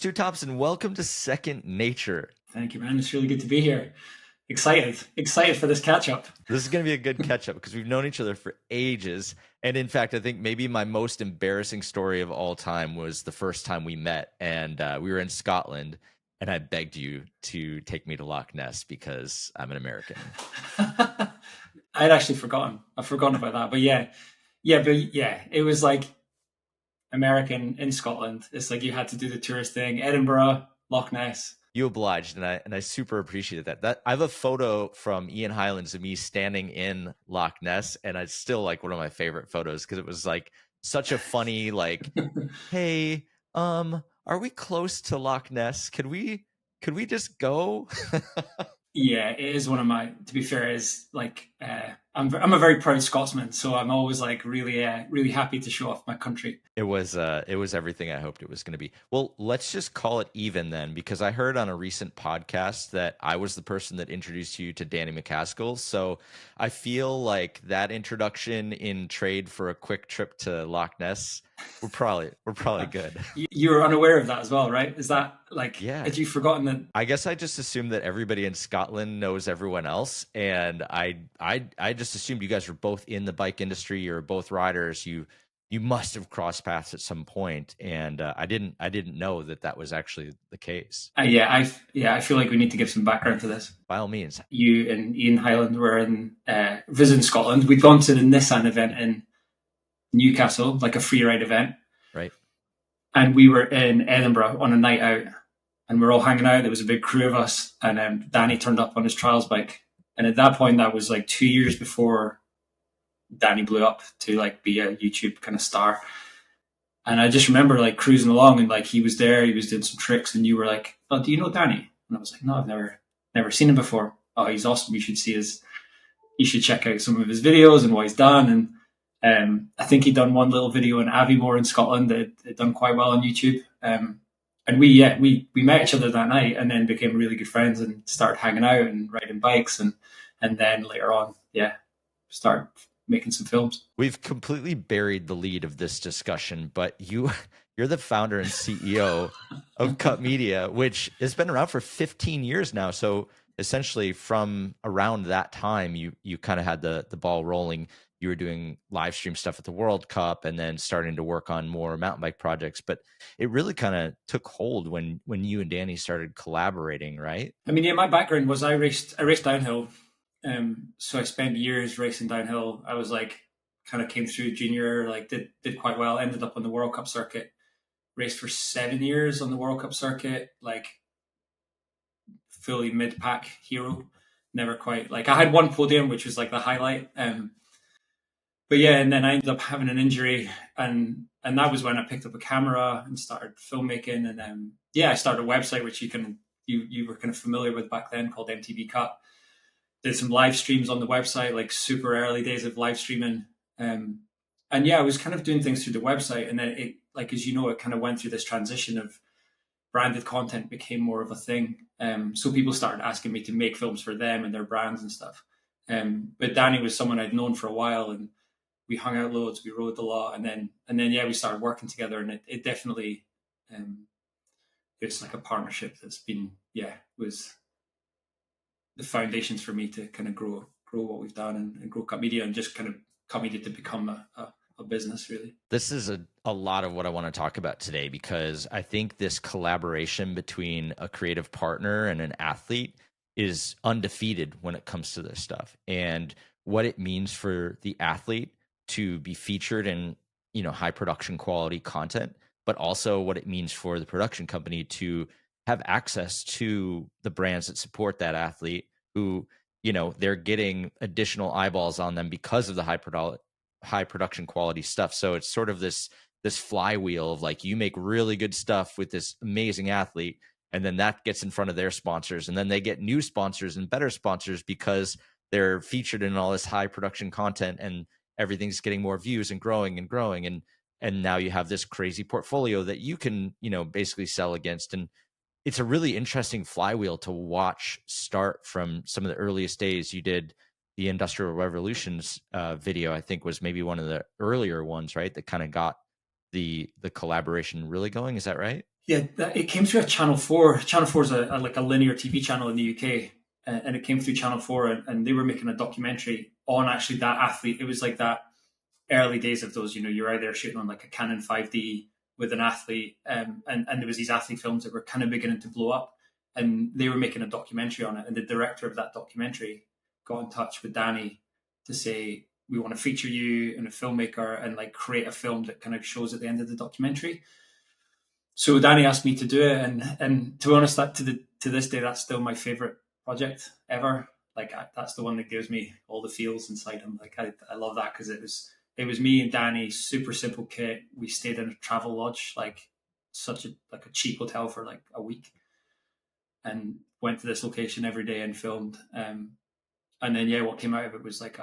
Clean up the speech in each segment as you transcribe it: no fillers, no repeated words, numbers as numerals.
Stu Thomson, welcome to Second Nature. Thank you, man. It's really good to be here. Excited for this catch up. This is going to be a good catch up because we've known each other for ages. And in fact, I think maybe my most embarrassing story of all time was the first time we met. And we were in Scotland, and I begged you to take me to Loch Ness because I'm an American. I'd actually forgotten. I've forgotten about that. But yeah, it was like American in Scotland. It's like you had to do the tourist thing. Edinburgh, Loch Ness. You obliged, and I super appreciated that. That I have a photo from Ian Highlands of me standing in Loch Ness, and it's still like one of my favorite photos because it was like such a funny like, hey, are we close to Loch Ness? Could we just go? Yeah, it is one of my. To be fair, is like I'm a very proud Scotsman, so I'm always like really happy to show off my country. It was everything I hoped it was going to be. Well, let's just call it even then, because I heard on a recent podcast that I was the person that introduced you to Danny MacAskill. So I feel like that introduction in trade for a quick trip to Loch Ness, we're probably good. You were unaware of that as well, right? Is that like, Yeah. had you forgotten that? I guess I just assumed that everybody in Scotland knows everyone else, and I just assumed you guys were both in the bike industry. You're both riders. You must have crossed paths at some point, and I didn't know that was actually the case. I feel like we need to give some background to this. By all means. You and Ian Highland were in visiting Scotland. We'd gone to the Nissan event in Newcastle, like a free ride event, right? And we were in Edinburgh on a night out, and we're all hanging out. There was a big crew of us, and Danny turned up on his trials bike. And at that point, that was like 2 years before Danny blew up to like be a YouTube kind of star. And I just remember like cruising along, and like he was there, he was doing some tricks, and you were like, "Oh, do you know Danny?" And I was like, "No, I've never seen him before." "Oh, he's awesome. You should check out some of his videos and what he's done." And I think he'd done one little video in Aviemore in Scotland that had done quite well on YouTube. And we met each other that night, and then became really good friends and started hanging out and riding bikes, and then later on, start making some films. We've completely buried the lead of this discussion, but you're the founder and CEO of Cut Media, which has been around for 15 years now. So essentially from around that time, you kind of had the ball rolling. You were doing live stream stuff at the World Cup, and then starting to work on more mountain bike projects. But it really kind of took hold when you and Danny started collaborating, right? I mean, yeah, my background was I raced downhill. So I spent years racing downhill. I was like, kind of came through junior, like did quite well, ended up on the World Cup circuit, raced for 7 years on the World Cup circuit, like fully mid-pack hero. Never quite, like I had one podium, which was like the highlight. But yeah, and then I ended up having an injury, and that was when I picked up a camera and started filmmaking. And I started a website which you were kind of familiar with back then, called MTV Cut. Did some live streams on the website, like super early days of live streaming. I was kind of doing things through the website, and then it, like as you know, it kind of went through this transition of branded content became more of a thing. So people started asking me to make films for them and their brands and stuff. But Danny was someone I'd known for a while, and we hung out loads, we rode a lot, and then we started working together, and it definitely it's like a partnership that's been was the foundations for me to kind of grow what we've done and grow Cut Media, and just kind of Cut Media to become a business, really. This is a lot of what I want to talk about today, because I think this collaboration between a creative partner and an athlete is undefeated when it comes to this stuff, and what it means for the athlete to be featured in, high production quality content, but also what it means for the production company to have access to the brands that support that athlete, who, they're getting additional eyeballs on them because of the high production quality stuff. So it's sort of this flywheel of like, you make really good stuff with this amazing athlete, and then that gets in front of their sponsors, and then they get new sponsors and better sponsors because they're featured in all this high production content, and everything's getting more views and growing and growing. And now you have this crazy portfolio that you can, basically sell against. And it's a really interesting flywheel to watch start from some of the earliest days. You did the Industrial Revolutions video, I think was maybe one of the earlier ones, right? That kind of got the collaboration really going. Is that right? Yeah, it came through a Channel 4. Channel 4 is like a linear TV channel in the UK, and it came through Channel 4, and they were making a documentary on actually that athlete. It was like that early days of those, you're out there shooting on like a Canon 5D with an athlete, and there was these athlete films that were kind of beginning to blow up, and they were making a documentary on it, and the director of that documentary got in touch with Danny to say, we want to feature you and a filmmaker and like create a film that kind of shows at the end of the documentary. So Danny asked me to do it, and to be honest, that to this day, that's still my favorite project ever. Like that's the one that gives me all the feels inside. I'm like, I love that because it was me and Danny, super simple kit. We stayed in a travel lodge, like such a cheap hotel for like a week, and went to this location every day and filmed. And then yeah, what came out of it was like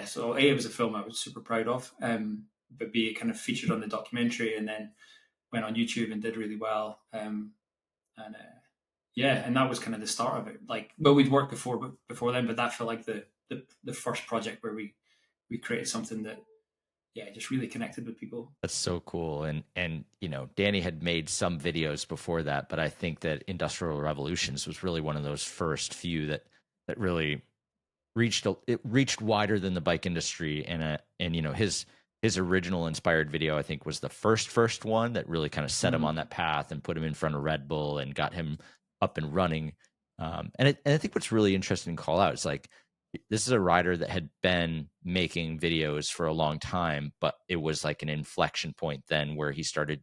so A, it was a film I was super proud of, but B, it kind of featured on the documentary, and then went on YouTube and did really well. And yeah, and that was kind of the start of it. Like, well, we'd worked before then, but that felt like the first project where we created something that just really connected with people. That's so cool. And Danny had made some videos before that, but I think that Industrial Revolutions was really one of those first few that really reached wider than the bike industry. And his original inspired video, I think, was the first one that really kind of set him on that path and put him in front of Red Bull and got him up and running. And I think what's really interesting to call out is like, this is a rider that had been making videos for a long time, but it was like an inflection point then where he started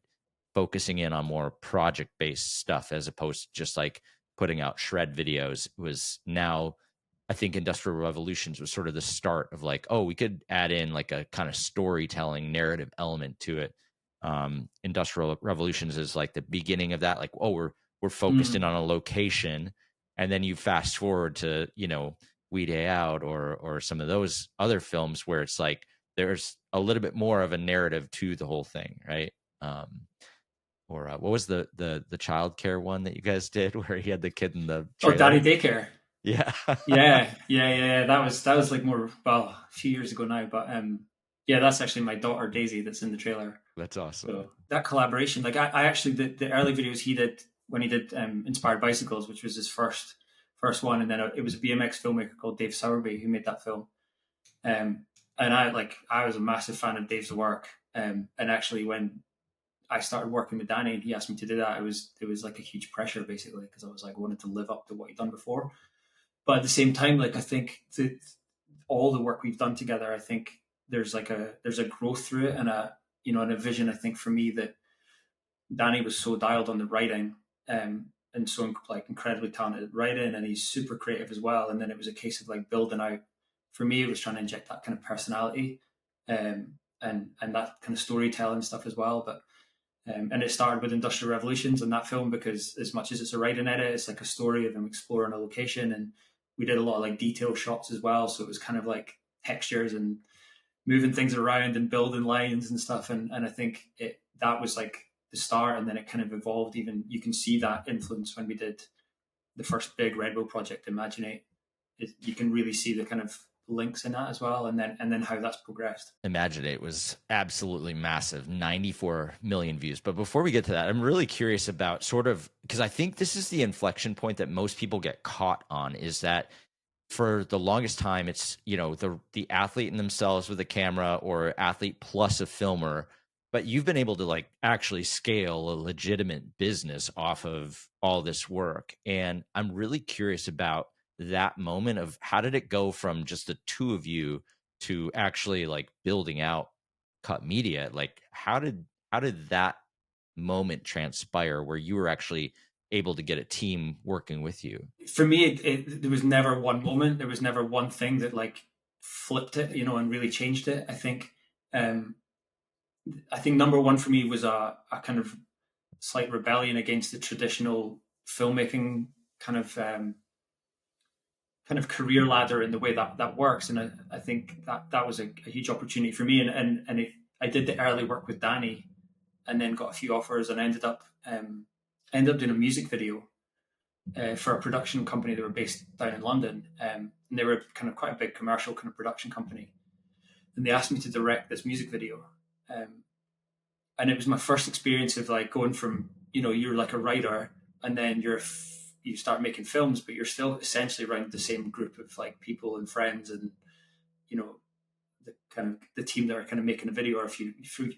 focusing in on more project based stuff as opposed to just like putting out shred videos. It was now, I think Industrial Revolutions was sort of the start of like, oh, we could add in like a kind of storytelling narrative element to it. Industrial Revolutions is like the beginning of that. Like, oh, we're focused in on a location, and then you fast forward to We Day Out or some of those other films where it's like there's a little bit more of a narrative to the whole thing, right? Or what was the childcare one that you guys did where he had the kid in the Oh, trailer? Daddy Daycare. Yeah. Yeah. That was like more, well, a few years ago now, but yeah, that's actually my daughter Daisy that's in the trailer. That's awesome. So that collaboration, like I actually the early videos he did when he did Inspired Bicycles, which was his first one, and then it was a BMX filmmaker called Dave Sowerby who made that film. And I was a massive fan of Dave's work. And actually, when I started working with Danny and he asked me to do that, it was like a huge pressure basically because I was like, I wanted to live up to what he'd done before. But at the same time, like I think all the work we've done together, I think there's a growth through it and a vision. I think for me that Danny was so dialed on the writing, and so like incredibly talented at writing, and he's super creative as well. And then it was a case of like building out. For me, it was trying to inject that kind of personality, and that kind of storytelling stuff as well. But and it started with Industrial Revolutions and that film because as much as it's a writing edit, it's like a story of him exploring a location, and we did a lot of like detail shots as well. So it was kind of like textures and moving things around and building lines and stuff. And I think that was like the start, and then it kind of evolved. Even you can see that influence when we did the first big Red Bull project, Imaginate. You can really see the kind of links in that as well, and then how that's progressed. Imaginate was absolutely massive, 94 million views. But before we get to that, I'm really curious about sort of, because I think this is the inflection point that most people get caught on, is that for the longest time, it's, the athlete in themselves with a camera or athlete plus a filmer, but you've been able to like actually scale a legitimate business off of all this work. And I'm really curious about that moment of how did it go from just the two of you to actually like building out Cut Media? Like how did that moment transpire where you were actually able to get a team working with you? For me, there was never one moment. There was never one thing that like flipped it, and really changed it. I think number one for me was a kind of slight rebellion against the traditional filmmaking kind of career ladder in the way that works. And I think that was a huge opportunity for me. And I did the early work with Danny, and then got a few offers, and ended up doing a music video for a production company that were based down in London. And they were kind of quite a big commercial kind of production company. And they asked me to direct this music video. And it was my first experience of like going from, you're like a writer, and then you start making films, but you're still essentially around the same group of like people and friends, and you know the kind of the team that are kind of making a video, or a few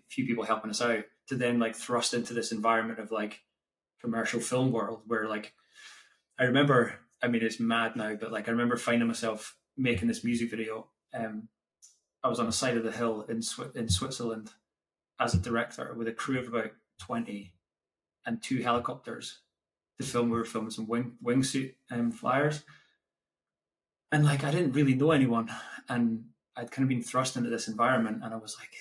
people helping us out, to then like thrust into this environment of like commercial film world where like I remember, I mean, it's mad now, but like I remember finding myself making this music video. I was on the side of the hill in Switzerland as a director with a crew of about 20 and two helicopters to film. We were filming some wingsuit flyers, and like I didn't really know anyone, and I'd kind of been thrust into this environment, and I was like,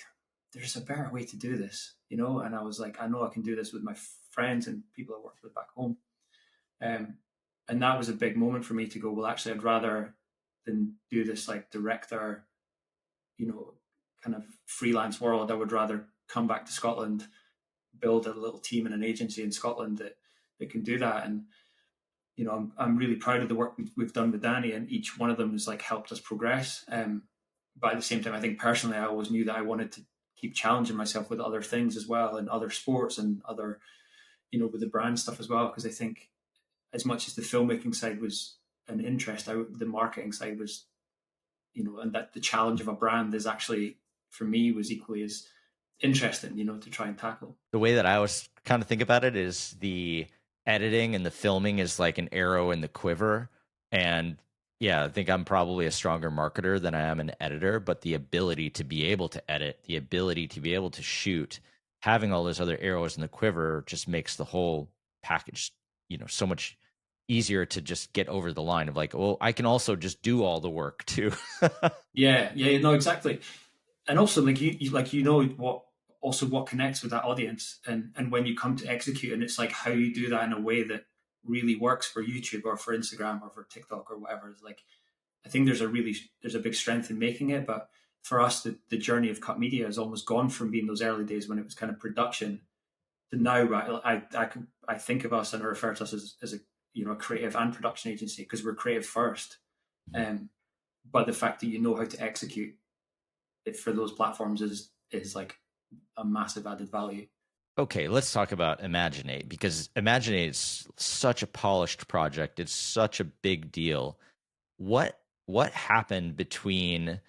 "There's a better way to do this," you know. And I was like, "I know I can do this with my friends and people I work with back home." Um, and that was a big moment for me to go, well, actually, I'd rather than do this like director, kind of freelance world. I would rather come back to Scotland, build a little team and an agency in Scotland that can do that. And I'm really proud of the work we've done with Danny, and each one of them has like helped us progress. But at the same time, I think personally, I always knew that I wanted to keep challenging myself with other things as well, and other sports and other, with the brand stuff as well. Because I think as much as the filmmaking side was an interest, the marketing side was, and that the challenge of a brand is actually, for me, was equally as interesting, to try and tackle. The way that I always kind of think about it is the editing and the filming is like an arrow in the quiver. And yeah, I think I'm probably a stronger marketer than I am an editor, but the ability to be able to edit, the ability to be able to shoot, having all those other arrows in the quiver just makes the whole package, so much easier to just get over the line of like, well, I can also just do all the work too. Yeah, no, exactly. And also like what connects with that audience, and when you come to execute, and it's like how you do that in a way that really works for YouTube or for Instagram or for TikTok or whatever. It's like, I think there's a big strength in making it, but for us, the journey of Cut Media has almost gone from being those early days when it was kind of production to now, right? I think of us and I refer to us as a a creative and production agency, because we're creative first. But the fact that you know how to execute it for those platforms is like a massive added value. Okay, let's talk about Imaginate, because Imaginate is such a polished project. It's such a big deal. What happened between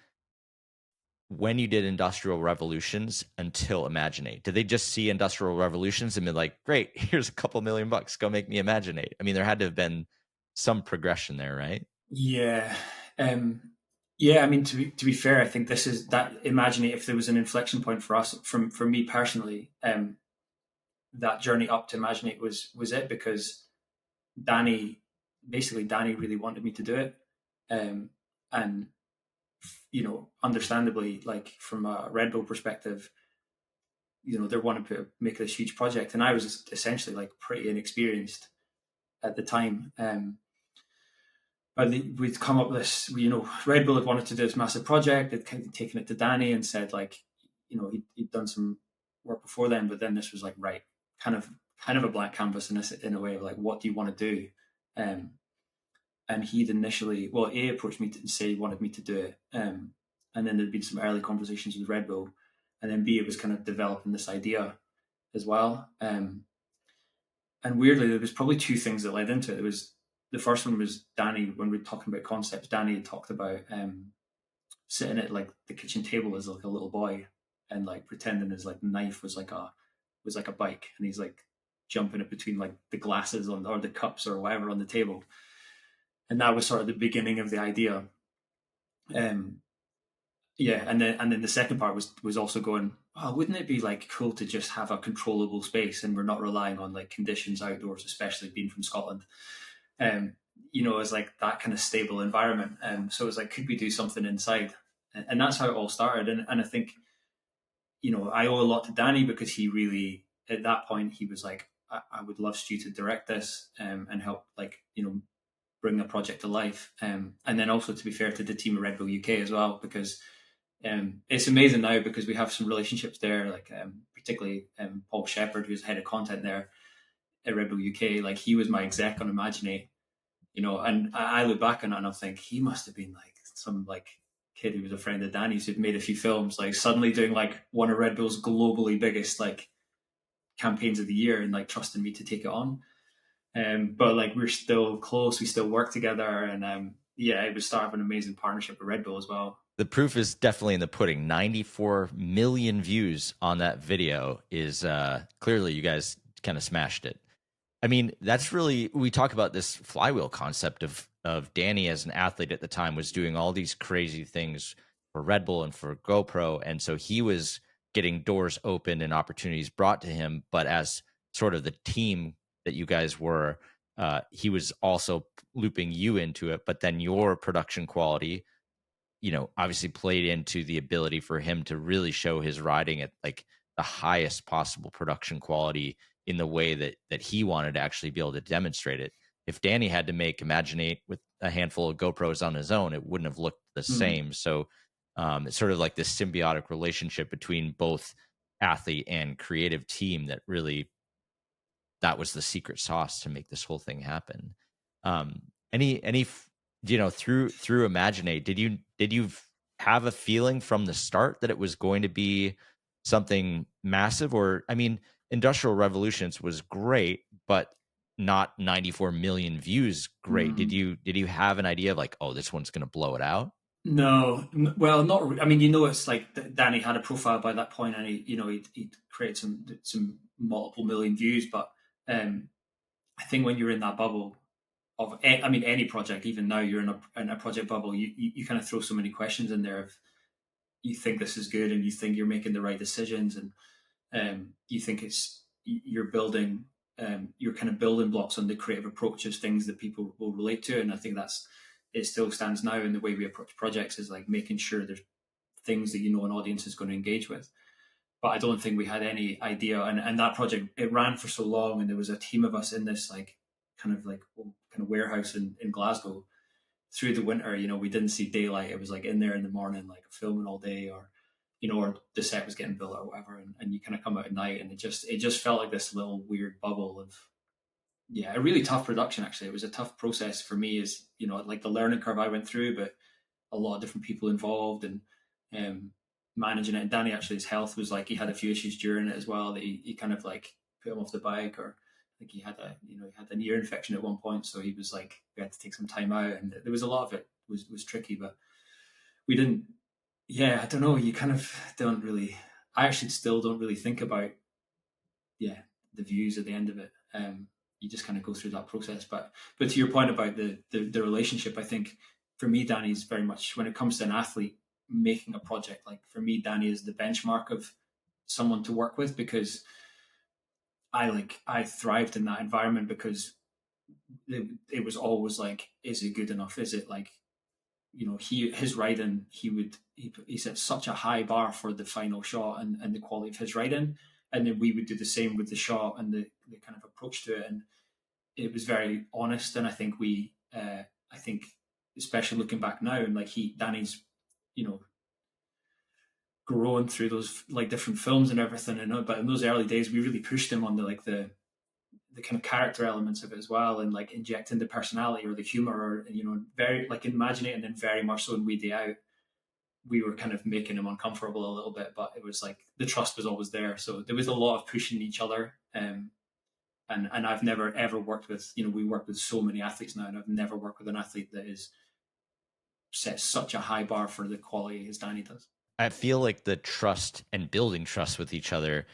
when you did Industrial Revolutions until Imaginate? Did they just see Industrial Revolutions and be like, great, here's a couple $1,000,000, go make me Imaginate? I mean, there had to have been some progression there, right? Yeah. Yeah, I mean, to be fair, I think this is that Imaginate, if there was an inflection point for us, for me personally, that journey up to Imaginate was it, because Danny Danny really wanted me to do it. And understandably, like from a Red Bull perspective, they wanted to make this huge project, and I was essentially like pretty inexperienced at the time. But we'd come up with this, Red Bull had wanted to do this massive project. They'd kind of taken it to Danny and said, like, he'd done some work before then, but then this was like, right, kind of a blank canvas in a way of like, what do you want to do? And he'd initially, well, A, approached me to say he wanted me to do it. And then there'd been some early conversations with Red Bull. And then B, it was kind of developing this idea as well. And weirdly, there was probably two things that led into it. The first one was Danny, when we were talking about concepts, Danny had talked about sitting at like the kitchen table as like a little boy and like pretending his like knife was like a bike, and he's like jumping it between like the glasses or the cups or whatever on the table. And that was sort of the beginning of the idea. Yeah, and then the second part was also going, oh, wouldn't it be like cool to just have a controllable space, and we're not relying on like conditions outdoors, especially being from Scotland. As like that kind of stable environment. So it was like, could we do something inside? And that's how it all started. And I think, I owe a lot to Danny, because he really, at that point, he was like, I would love Stu to direct this and help, like, bring the project to life. And then also, to be fair to the team at Red Bull UK as well, because it's amazing now, because we have some relationships there, like particularly Paul Shepherd, who's head of content there at Red Bull UK. Like, he was my exec on Imaginate, and I look back on it and I think he must have been like some like kid who was a friend of Danny's who'd made a few films, like suddenly doing like one of Red Bull's globally biggest like campaigns of the year and like trusting me to take it on. But like we're still close, we still work together, and yeah, it was start of an amazing partnership with Red Bull as well. The proof is definitely in the pudding. 94 million views on that video is clearly you guys kind of smashed it. I mean, that's really, we talk about this flywheel concept of Danny as an athlete at the time was doing all these crazy things for Red Bull and for GoPro, and so he was getting doors open and opportunities brought to him. But as sort of the team that you guys were, he was also looping you into it. But then your production quality, obviously played into the ability for him to really show his riding at like the highest possible production quality in the way that he wanted to actually be able to demonstrate it. If Danny had to make Imaginate with a handful of GoPros on his own, it wouldn't have looked the same. So it's sort of like this symbiotic relationship between both athlete and creative team that really, that was the secret sauce to make this whole thing happen. Any through Imaginate, did you have a feeling from the start that it was going to be something massive? Or I mean, Industrial Revolutions was great, but not 94 million views great. Did you have an idea of like, oh, this one's going to blow it out? No, well, not. I mean, it's like Danny had a profile by that point, and he'd created some multiple million views. But I think when you're in that bubble of, I mean, any project, even now you're in a project bubble, you kind of throw so many questions in there. If you think this is good, and you think you're making the right decisions, and you think you're building, you're kind of building blocks on the creative approaches, things that people will relate to, and I think it still stands now in the way we approach projects is like making sure there's things that an audience is going to engage with. But I don't think we had any idea, and that project, it ran for so long, and there was a team of us in this like kind of warehouse in Glasgow through the winter. We didn't see daylight. It was like in there in the morning, like filming all day, or or the set was getting built or whatever, and you kind of come out at night, and it just felt like this little weird bubble of, yeah, a really tough production. Actually, it was a tough process for me, as like the learning curve I went through, but a lot of different people involved, and managing it. And Danny, actually, his health was like, he had a few issues during it as well, that he kind of like put him off the bike, or like he had an ear infection at one point, so he was like, we had to take some time out, and there was a lot of it was tricky, but we didn't. Yeah, I don't know. You kind of don't really. I actually still don't really think about, yeah, the views at the end of it. You just kind of go through that process. But to your point about the relationship, I think for me, Danny's very much, when it comes to an athlete making a project, like for me, Danny is the benchmark of someone to work with, because I thrived in that environment, because it was always like, is it good enough? Is it like, his riding, he set such a high bar for the final shot and the quality of his riding, and then we would do the same with the shot and the kind of approach to it, and it was very honest. And I think I think especially looking back now, and like Danny's, grown through those like different films and everything, but in those early days we really pushed him on the kind of character elements of it as well, and like injecting the personality or the humor, or very like Imaginate, and then very much so in We Day Out, we were kind of making him uncomfortable a little bit, but it was like the trust was always there, so there was a lot of pushing each other. And I've never ever worked with, we work with so many athletes now, and I've never worked with an athlete that is set such a high bar for the quality as Danny does. I feel like the trust and building trust with each other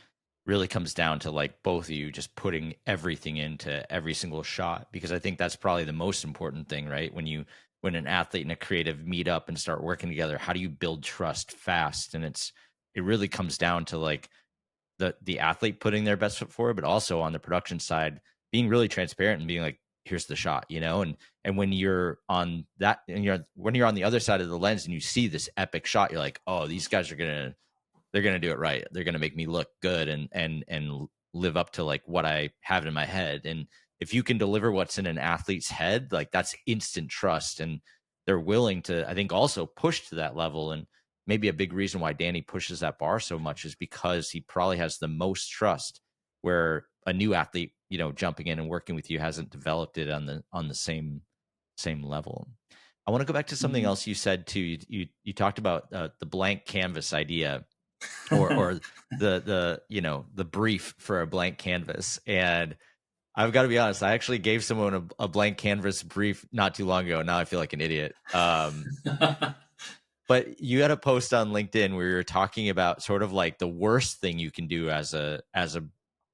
really comes down to like both of you just putting everything into every single shot, because I think that's probably the most important thing, right? When an athlete and a creative meet up and start working together, how do you build trust fast? And it really comes down to like the athlete putting their best foot forward, but also on the production side, being really transparent and being like, here's the shot, and when you're on that, and when you're on the other side of the lens and you see this epic shot, you're like, oh, these guys they're gonna do it right. They're gonna make me look good and live up to like what I have in my head. And if you can deliver what's in an athlete's head, like that's instant trust, and they're willing to, I think, also push to that level. And maybe a big reason why Danny pushes that bar so much is because he probably has the most trust, where a new athlete, jumping in and working with you hasn't developed it on the same level. I want to go back to something else you said too. You talked about the blank canvas idea, or the the brief for a blank canvas. And I've got to be honest, I actually gave someone a blank canvas brief not too long ago. Now I feel like an idiot. But you had a post on LinkedIn where you're talking about sort of like the worst thing you can do as a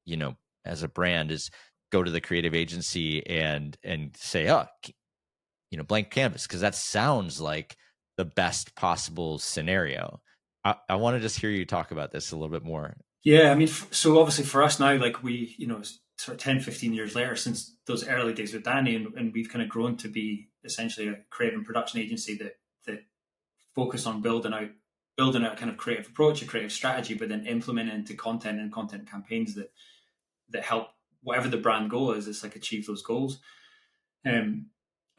you know as a brand is go to the creative agency and say, oh, blank canvas, because that sounds like the best possible scenario. I want to just hear you talk about this a little bit more. Yeah, I mean, so obviously for us now, like we, sort of 10, 15 years later since those early days with Danny, and we've kind of grown to be essentially a creative and production agency that focus on building out a kind of creative approach, a creative strategy, but then implement it into content and content campaigns that help whatever the brand goal is, it's like achieve those goals. And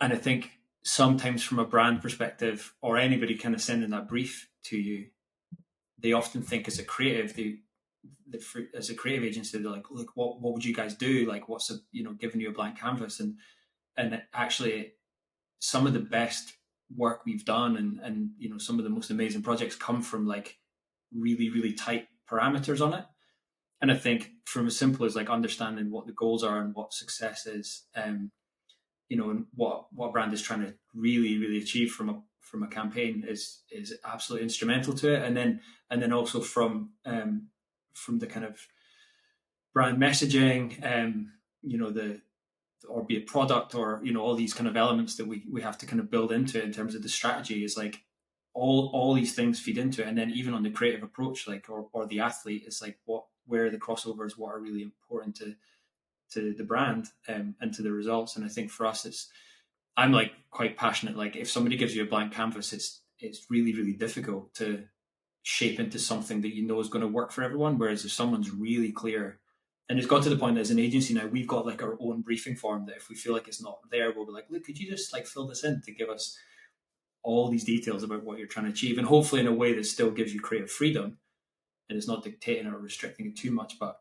I think sometimes from a brand perspective, or anybody kind of sending that brief to you, they often think as a creative, as a creative agency, they're like, look, what would you guys do? Like, what's giving you a blank canvas? And actually, some of the best work we've done, and some of the most amazing projects come from like really really tight parameters on it. And I think from as simple as like understanding what the goals are and what success is, and what brand is trying to really really achieve from a campaign is absolutely instrumental to it. And then also from the kind of brand messaging, the or be a product, or all these kind of elements that we have to kind of build into it in terms of the strategy, is like all these things feed into it. And then even on the creative approach, like or the athlete, it's like where are the crossovers, what are really important to the brand, and to the results. And I think for us, I'm like quite passionate. Like if somebody gives you a blank canvas, it's really really difficult to shape into something that is going to work for everyone. Whereas if someone's really clear, and it's got to the point that as an agency now, we've got like our own briefing form that if we feel like it's not there, we'll be like, look, could you just like fill this in to give us all these details about what you're trying to achieve, and hopefully in a way that still gives you creative freedom and it's not dictating or restricting it too much. But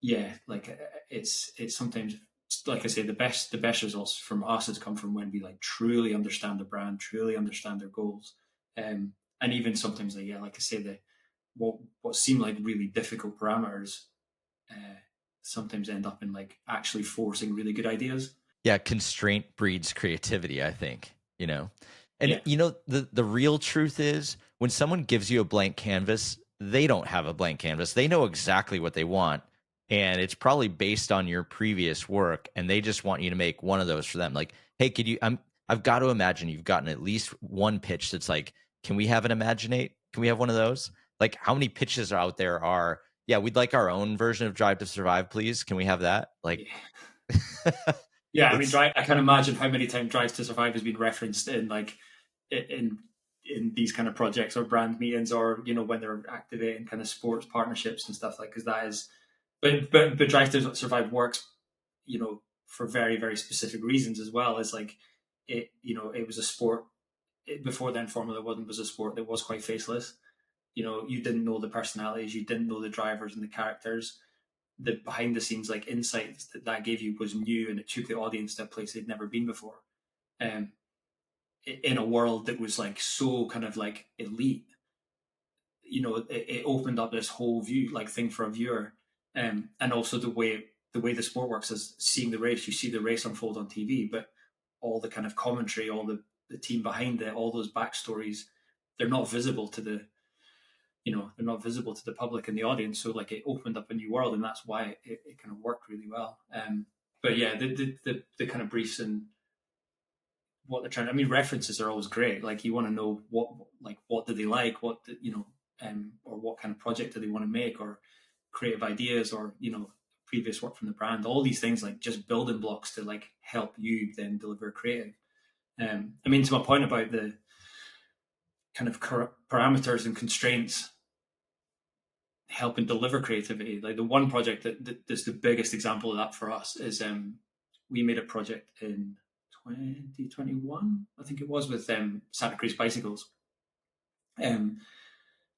yeah, like it's sometimes, like I say, the best results from us has come from when we like truly understand the brand, truly understand their goals, and even sometimes like I say, what seem like really difficult parameters sometimes end up in like actually forcing really good ideas. Yeah, constraint breeds creativity, I think, you know. And Yeah, the real truth is when someone gives you a blank canvas, they don't have a blank canvas. They know exactly what they want, and it's probably based on your previous work, and they just want you to make one of those for them. Like, hey, I've got to imagine you've gotten at least one pitch that's like, can we have an Imaginate? Can we have one of those? Like, how many pitches are out there are, yeah, we'd like our own version of Drive to Survive, please. Can we have that? Like, yeah. Yeah, I mean, it's I can't imagine how many times Drive to Survive has been referenced in like in in these kind of projects or brand meetings, or when they're activating kind of sports partnerships and stuff, like, because that is, but Drive to Survive works, for very very specific reasons as well. As like it was a sport. Before then, Formula One was a sport that was quite faceless. You didn't know the personalities, you didn't know the drivers and the characters. The behind the scenes like insights that gave you was new, and it took the audience to a place they'd never been before. Um, in a world that was like so kind of like elite, it opened up this whole view like thing for a viewer. And also the way the sport works is seeing the race. You see the race unfold on TV, but all the kind of commentary, all the team behind it, all those backstories, they're not visible to they're not visible to the public and the audience. So like it opened up a new world, and that's why it kind of worked really well. But yeah, the kind of briefs and what they're trying. I mean, references are always great. Like you want to know what do they like, or what kind of project do they want to make, or creative ideas, or previous work from the brand. All these things, like just building blocks to like help you then deliver creative. I mean, to my point about the kind of parameters and constraints helping deliver creativity. Like the one project that's the biggest example of that for us is we made a project in 2021, I think it was, with Santa Cruz Bicycles. Um,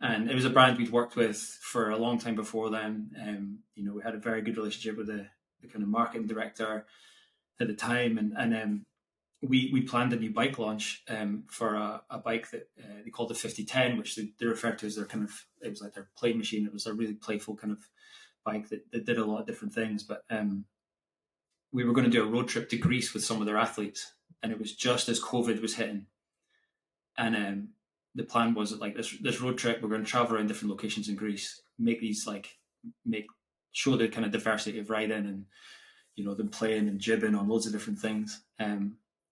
and it was a brand we'd worked with for a long time before then. We had a very good relationship with the kind of marketing director at the time, and we planned a new bike launch for a bike that they called the 5010, which they referred to as their kind of, it was like their play machine. It was a really playful kind of bike that did a lot of different things. But we were going to do a road trip to Greece with some of their athletes, and it was just as COVID was hitting. And the plan was that, like, this road trip, we're going to travel around different locations in Greece, make these like make show the kind of diversity of riding, and them playing and jibbing on loads of different things.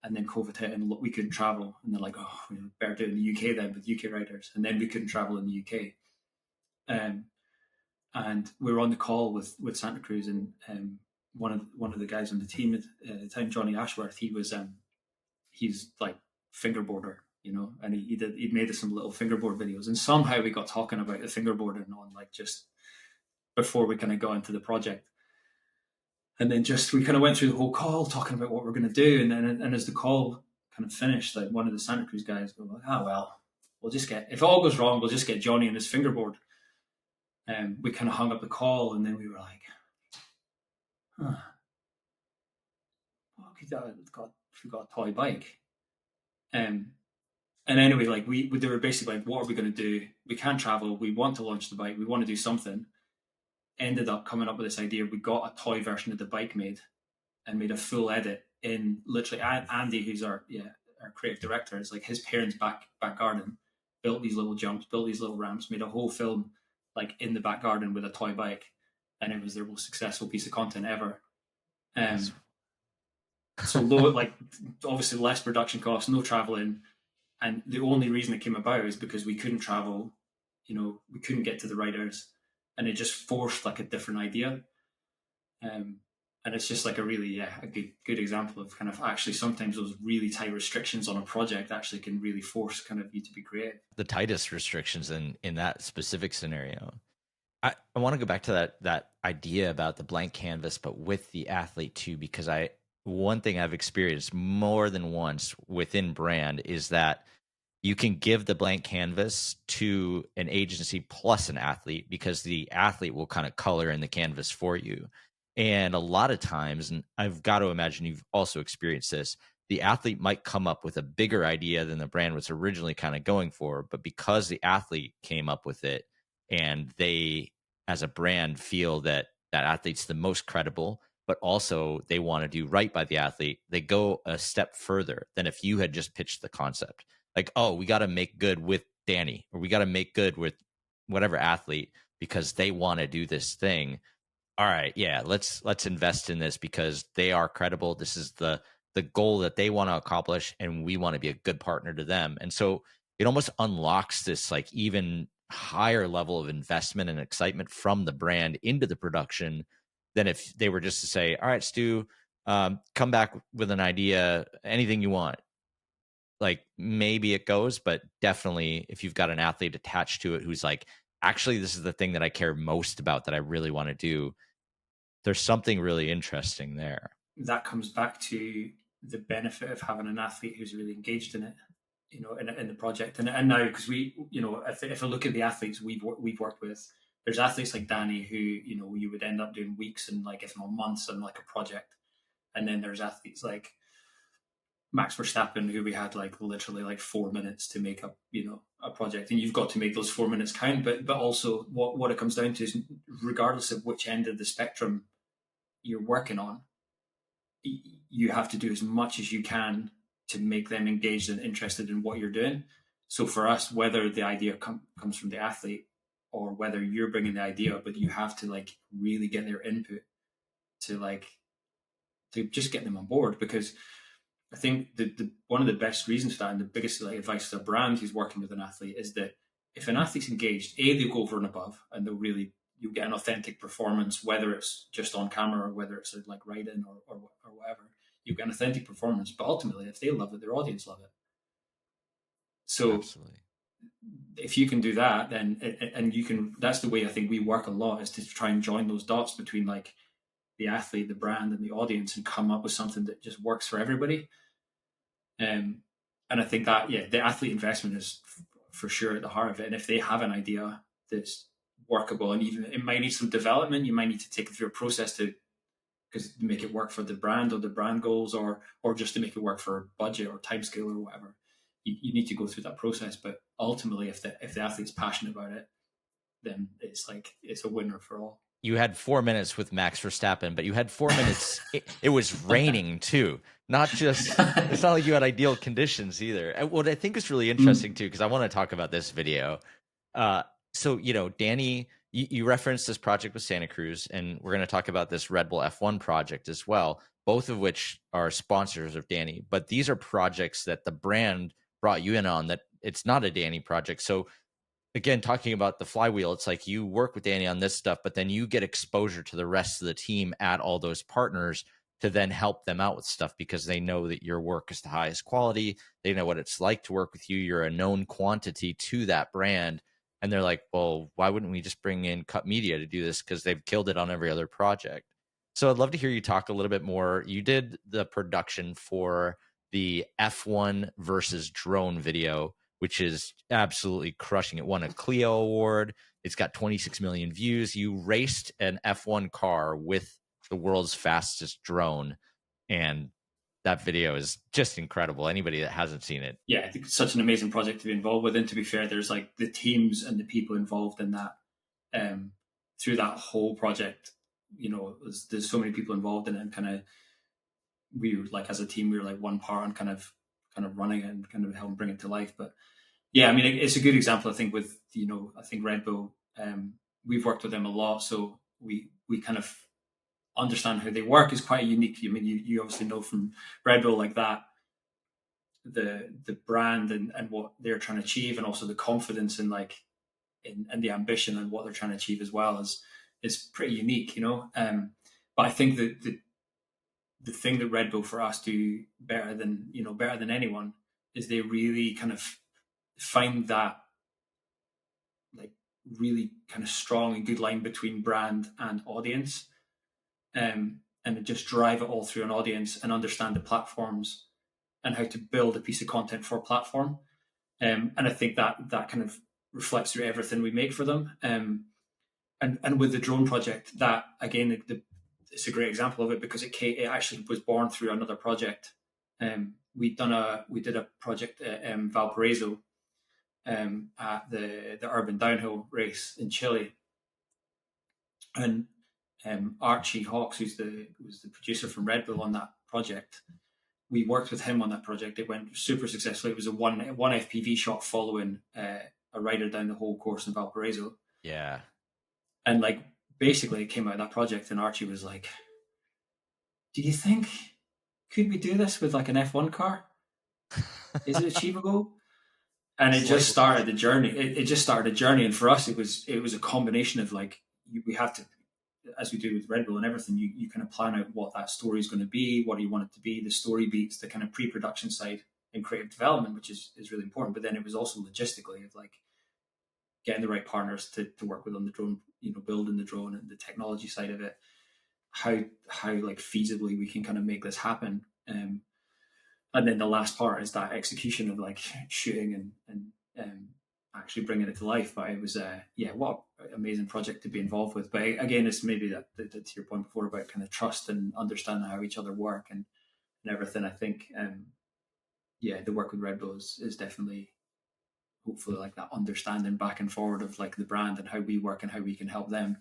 And then COVID hit and we couldn't travel, and they're like, oh, we better do it in the UK then with UK riders, and then we couldn't travel in the UK. And we were on the call with Santa Cruz, and one of the guys on the team at the time, Johnny Ashworth, he's like fingerboarder, and he'd made us some little fingerboard videos, and somehow we got talking about the fingerboarding on, like, just before we kind of got into the project. And then we kind of went through the whole call talking about what we're going to do. And then, and as the call kind of finished, like, one of the Santa Cruz guys go like, well, we'll just if it all goes wrong, we'll just get Johnny and his fingerboard. And we kind of hung up the call, and then we were like, we've got a toy bike. And anyway, like they were basically like, what are we going to do? We can't travel. We want to launch the bike. We want to do something. Ended up coming up with this idea. We got a toy version of the bike made, and made a full edit in literally Andy, who's our creative director. It's like his parents' back garden, built these little jumps, built these little ramps, made a whole film like in the back garden with a toy bike, and it was their most successful piece of content ever. So low, like, obviously less production costs, no traveling, and the only reason it came about is because we couldn't travel. We couldn't get to the riders. And it just forced like a different idea. And it's just like a really, a good example of kind of actually sometimes those really tight restrictions on a project actually can really force kind of you to be creative. The tightest restrictions in that specific scenario. I want to go back to that idea about the blank canvas, but with the athlete too, because one thing I've experienced more than once within brand is that you can give the blank canvas to an agency plus an athlete, because the athlete will kind of color in the canvas for you. And a lot of times, and I've got to imagine you've also experienced this, the athlete might come up with a bigger idea than the brand was originally kind of going for, but because the athlete came up with it, and they, as a brand, feel that athlete's the most credible, but also they want to do right by the athlete, they go a step further than if you had just pitched the concept. Like, oh, we got to make good with Danny, or we got to make good with whatever athlete because they want to do this thing. All right, yeah, let's invest in this because they are credible. This is the goal that they want to accomplish, and we want to be a good partner to them. And so it almost unlocks this like even higher level of investment and excitement from the brand into the production than if they were just to say, all right, Stu, come back with an idea, anything you want. Like, maybe it goes, but definitely if you've got an athlete attached to it who's like, actually, this is the thing that I care most about, that I really want to do, there's something really interesting there. That comes back to the benefit of having an athlete who's really engaged in it, in the project. And now, because we, if I look at the athletes we've worked with, there's athletes like Danny who, you would end up doing weeks and like, if not months on like a project. And then there's athletes like Max Verstappen, who we had like literally like 4 minutes to make up, a project, and you've got to make those 4 minutes count. But also what it comes down to is, regardless of which end of the spectrum you're working on, you have to do as much as you can to make them engaged and interested in what you're doing. So for us, whether the idea comes from the athlete or whether you're bringing the idea, but you have to like really get their input to just get them on board. Because I think the one of the best reasons for that, and the biggest like advice to a brand who's working with an athlete, is that if an athlete's engaged, they'll go over and above, and you'll get an authentic performance, whether it's just on camera or whether it's like writing or whatever. You get an authentic performance, but ultimately, if they love it, their audience love it. So absolutely, if you can do that, then and you can. That's the way I think we work a lot, is to try and join those dots between like the athlete, the brand, and the audience, and come up with something that just works for everybody. And I think that, the athlete investment is for sure at the heart of it. And if they have an idea that's workable, and even it might need some development, you might need to take it through a process to because to make it work for the brand or the brand goals, or just to make it work for budget or time scale or whatever. You need to go through that process. But ultimately, if the athlete's passionate about it, then it's like it's a winner for all. You had 4 minutes with Max Verstappen, but you had 4 minutes. It was raining too. Not just, it's not like you had ideal conditions either. And what I think is really interesting too, because I want to talk about this video. Uh, so, Danny, you referenced this project with Santa Cruz, and we're going to talk about this Red Bull F1 project as well, both of which are sponsors of Danny. But these are projects that the brand brought you in on, that it's not a Danny project. So, again, talking about the flywheel, it's like you work with Danny on this stuff, but then you get exposure to the rest of the team at all those partners to then help them out with stuff, because they know that your work is the highest quality. They know what it's like to work with you. You're a known quantity to that brand. And they're like, well, why wouldn't we just bring in Cut Media to do this? Because they've killed it on every other project. So I'd love to hear you talk a little bit more. You did the production for the F1 versus drone video, which is absolutely crushing. It won a Clio Award. It's got 26 million views. You raced an F1 car with the world's fastest drone, and that video is just incredible. Anybody that hasn't seen it. Yeah, I think it's such an amazing project to be involved with. And to be fair, there's like the teams and the people involved in that, through that whole project. There's so many people involved in it, and kind of we were like, as a team, we were like one part on kind of running it and kind of helping bring it to life. But yeah, I mean, it's a good example, I think, with, I think Red Bull, we've worked with them a lot. So we kind of understand how they work. Is quite unique. I mean, you obviously know from Red Bull like that, the brand and what they're trying to achieve, and also the confidence and and the ambition and what they're trying to achieve as well is pretty unique, But I think that the thing that Red Bull for us do better than anyone is they really kind of find that like really kind of strong and good line between brand and audience, and just drive it all through an audience and understand the platforms and how to build a piece of content for a platform. And I think that kind of reflects through everything we make for them. And with the drone project, that again, it's a great example of it, because it actually was born through another project. We did a project at Valparaiso, at the urban downhill race in Chile, and Archie Hawks, was the producer from Red Bull on that project. We worked with him on that project. It went super successfully. It was a one FPV shot following a rider down the whole course in Valparaiso. Yeah. And basically it came out of that project, and Archie was like, do you think, could we do this with an F1 car? Is it achievable? And it just started the journey. It just started a journey. And for us, it was a combination of we have to, as we do with Red Bull and everything, you kind of plan out what that story is going to be, what do you want it to be, the story beats, the kind of pre-production side and creative development, which is really important. But then it was also logistically of getting the right partners to work with on the drone, building the drone and the technology side of it, how feasibly we can kind of make this happen. And then the last part is that execution of shooting and actually bringing it to life. But it was what an amazing project to be involved with. But again, it's maybe that to your point before about kind of trust and understanding how each other work and everything. I think the work with Red Bull is definitely, hopefully, that understanding back and forward of the brand and how we work and how we can help them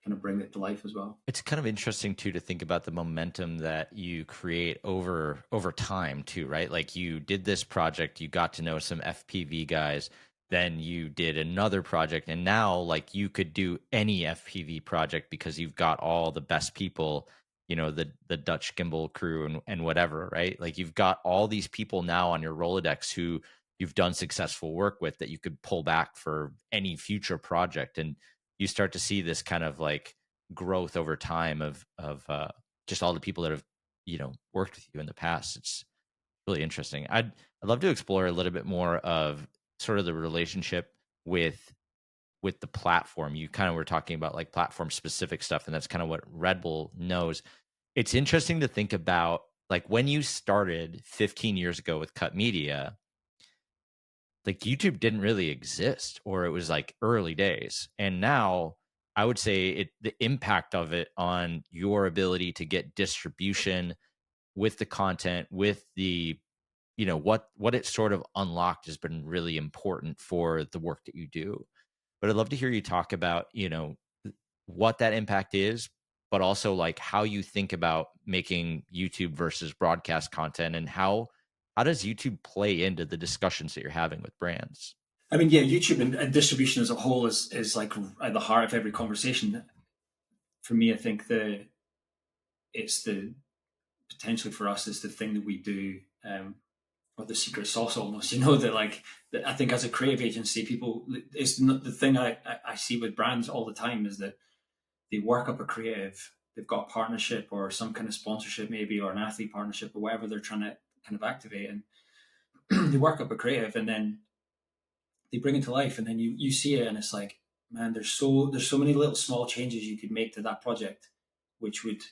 kind of bring it to life as well. It's kind of interesting too to think about the momentum that you create over time too, right? You did this project, you got to know some FPV guys, then you did another project, and now you could do any FPV project because you've got all the best people, the Dutch gimbal crew and whatever, right? You've got all these people now on your Rolodex who you've done successful work with that you could pull back for any future project. And you start to see this kind of growth over time of just all the people that have worked with you in the past. It's really interesting. I'd love to explore a little bit more of sort of the relationship with the platform. You kind of were talking about platform specific stuff, and that's kind of what Red Bull knows. It's interesting to think about when you started 15 years ago with Cut Media, YouTube didn't really exist, or it was early days. And now I would say the impact of it on your ability to get distribution with the content, with the, what it sort of unlocked has been really important for the work that you do. But I'd love to hear you talk about, what that impact is, but also like how you think about making YouTube versus broadcast content, and how does YouTube play into the discussions that you're having with brands? I mean, yeah, YouTube and distribution as a whole is like at the heart of every conversation. For me, I think it's the potentially for us is the thing that we do, or the secret sauce almost. That like that I think as a creative agency, people it's not the thing I see with brands all the time is that they work up a creative, they've got a partnership or some kind of sponsorship maybe, or an athlete partnership or whatever they're trying to kind of activate, and they work up a creative and then they bring it to life, and then you see it and it's like, man, there's so many little small changes you could make to that project which would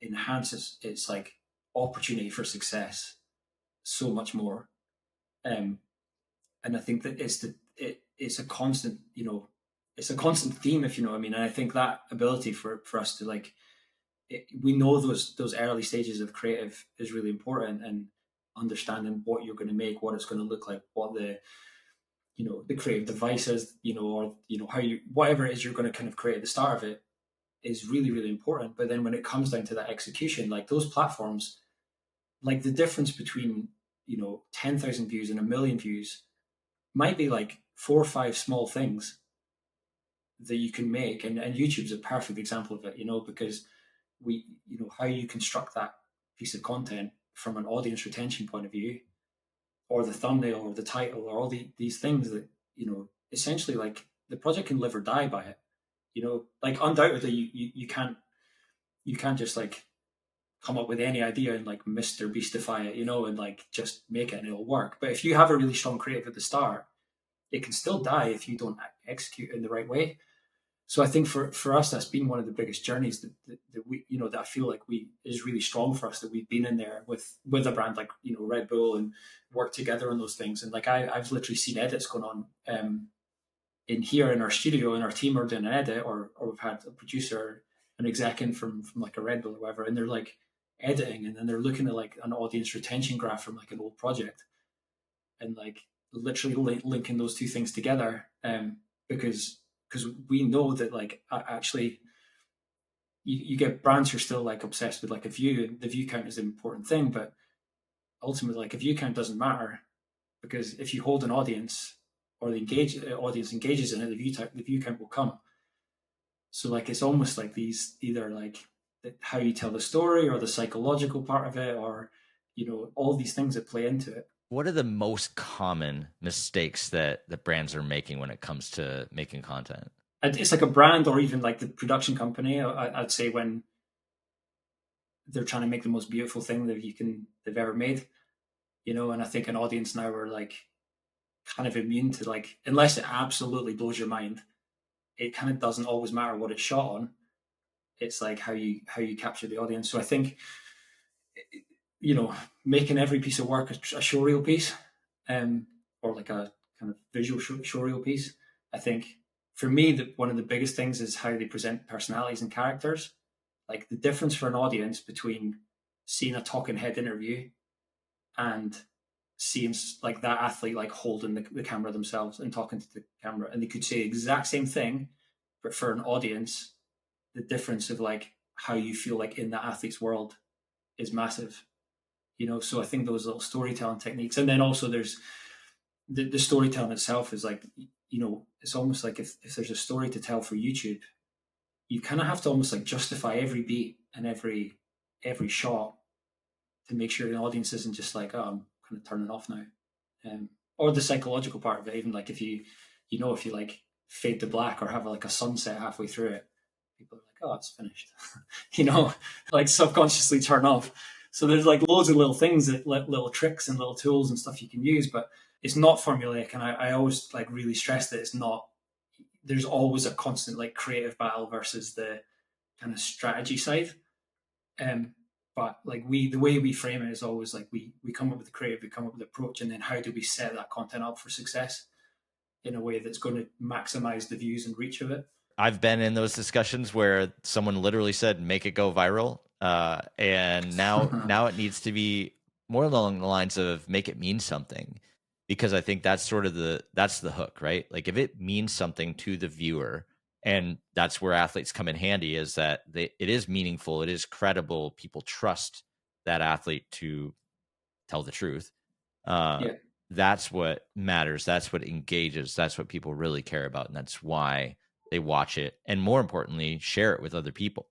enhance its like opportunity for success so much more. um and I think that it's a constant, it's a constant theme, if you know what I mean. And I think that ability for us to like we know those early stages of creative is really important, and understanding what you're going to make, what it's going to look like, what the creative devices, or how you whatever it is you're going to kind of create at the start of it is really really important. But then when it comes down to that execution, like those platforms, like the difference between 10,000 views and a million views might be like four or five small things that you can make, and YouTube's a perfect example of it, because how you construct that piece of content from an audience retention point of view, or the thumbnail or the title, or all these things that essentially like the project can live or die by it. Like undoubtedly you can't just like come up with any idea and like Mr. Beastify it, and like just make it and it'll work. But if you have a really strong creative at the start, it can still die if you don't execute in the right way. So I think for us, that's been one of the biggest journeys that we, that I feel like we is really strong for us, that we've been in there with a brand like, Red Bull, and worked together on those things. And like, I've literally seen edits going on, in here in our studio, and our team are doing an edit, or we've had a producer, an exec in from like a Red Bull or whatever, and they're like editing, and then they're looking at like an audience retention graph from like an old project, and like literally linking those two things together, because we know that like actually you get brands who are still like obsessed with like a view, and the view count is an important thing, but ultimately like a view count doesn't matter, because if you hold an audience, or the audience engages in it, the view count will come. So like it's almost like these either like how you tell the story, or the psychological part of it, or all these things that play into it. What are the most common mistakes that the brands are making when it comes to making content? It's like a brand, or even like the production company, I'd say, when they're trying to make the most beautiful thing that they've ever made, and I think an audience now are like kind of immune to like, unless it absolutely blows your mind, it kind of doesn't always matter what it's shot on. It's like how you capture the audience. So I think, making every piece of work a showreel piece, or like a kind of visual showreel piece. I think for me, one of the biggest things is how they present personalities and characters. Like the difference for an audience between seeing a talking head interview and seeing like that athlete like holding the camera themselves and talking to the camera, and they could say the exact same thing, but for an audience, the difference of like how you feel like in that athlete's world is massive. So I think those little storytelling techniques, and then also there's the storytelling itself is like, it's almost like if there's a story to tell for YouTube, you kind of have to almost like justify every beat and every shot to make sure the audience isn't just like, oh, I'm kind of turning off now. Or the psychological part of it, even like if you like fade to black, or have like a sunset halfway through it, people are like, oh, it's finished. Like subconsciously turn off. So there's like loads of little things, that little tricks and little tools and stuff you can use, but it's not formulaic. And I always like really stress that it's not. There's always a constant like creative battle versus the kind of strategy side. But like the way we frame it is always like we come up with the creative, we come up with the approach, and then how do we set that content up for success in a way that's going to maximize the views and reach of it. I've been in those discussions where someone literally said, "Make it go viral," and now it needs to be more along the lines of make it mean something, because I think that's sort of that's the hook, right? Like if it means something to the viewer, and that's where athletes come in handy, is that it is meaningful, it is credible, people trust that athlete to tell the truth. Uh, Yeah. that's what matters. That's what engages. That's what people really care about, and that's why they watch it, and more importantly, share it with other people.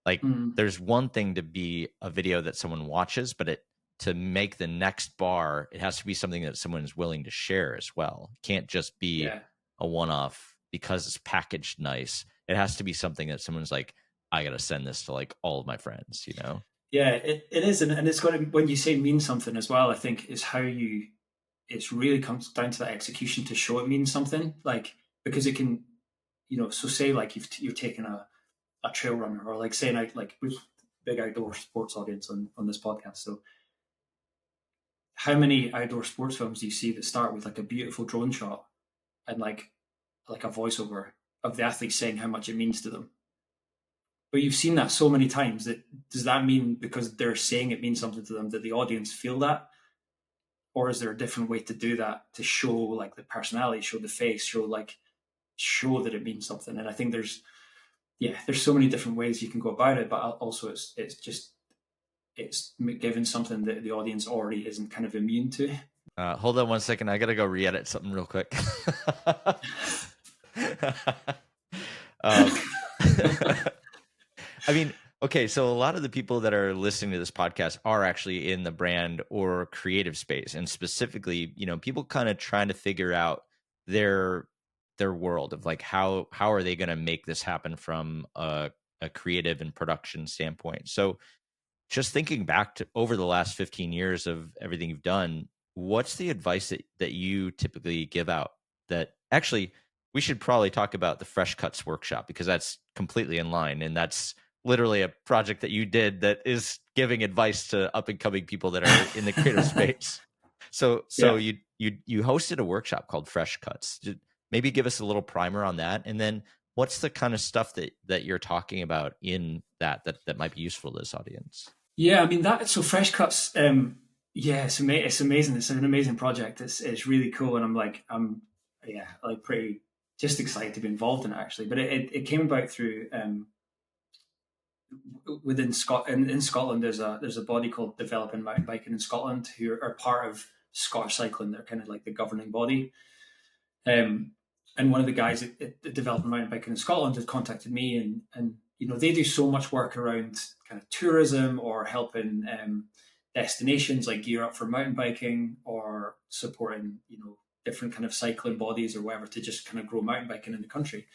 Like, Mm. there's one thing to be a video that someone watches, but to make the next bar, it has to be something that someone is willing to share as well. It can't just be Yeah. a one-off because it's packaged nice. It has to be something that someone's like, I gotta send this to like all of my friends, you know? Yeah, it is, and it's got to, when you say mean something as well. I think is how you. It's really comes down to that execution to show it means something. Like because it can, So say like you're taking a trail runner, or like saying out like with big outdoor sports audience on this podcast. So how many outdoor sports films do you see that start with like a beautiful drone shot and like a voiceover of the athlete saying how much it means to them? But you've seen that so many times that does that mean because they're saying it means something to them that the audience feel that? Or is there a different way to do that to show like the personality, show the face, show that it means something? And I think there's so many different ways you can go about it, but also it's given something that the audience already isn't kind of immune to. Hold on one second. I gotta go re-edit something real quick. um, I mean, okay, so a lot of the people that are listening to this podcast are actually in the brand or creative space, and specifically, people kind of trying to figure out their world of like how are they going to make this happen from a creative and production standpoint. So just thinking back to over the last 15 years of everything you've done, what's the advice that you typically give out? That actually, we should probably talk about the Fresh Cuts workshop, because that's completely in line, and that's literally a project that you did that is giving advice to up and coming people that are in the creative space. So Yeah. you hosted a workshop called Fresh Cuts. Maybe give us a little primer on that, and then what's the kind of stuff that you're talking about in that might be useful to this audience? Yeah, I mean that. So Fresh Cuts, yeah, it's amazing. It's an amazing project. It's really cool, and yeah, like pretty just excited to be involved in it actually. But it came about through within Scotland. In Scotland, there's a body called Developing Mountain Biking in Scotland who are part of Scottish Cycling. They're kind of like the governing body. Um, and one of the guys at Developing Mountain Biking in Scotland has contacted me, and they do so much work around kind of tourism or helping destinations like gear up for mountain biking, or supporting different kind of cycling bodies or whatever to just kind of grow mountain biking in the country.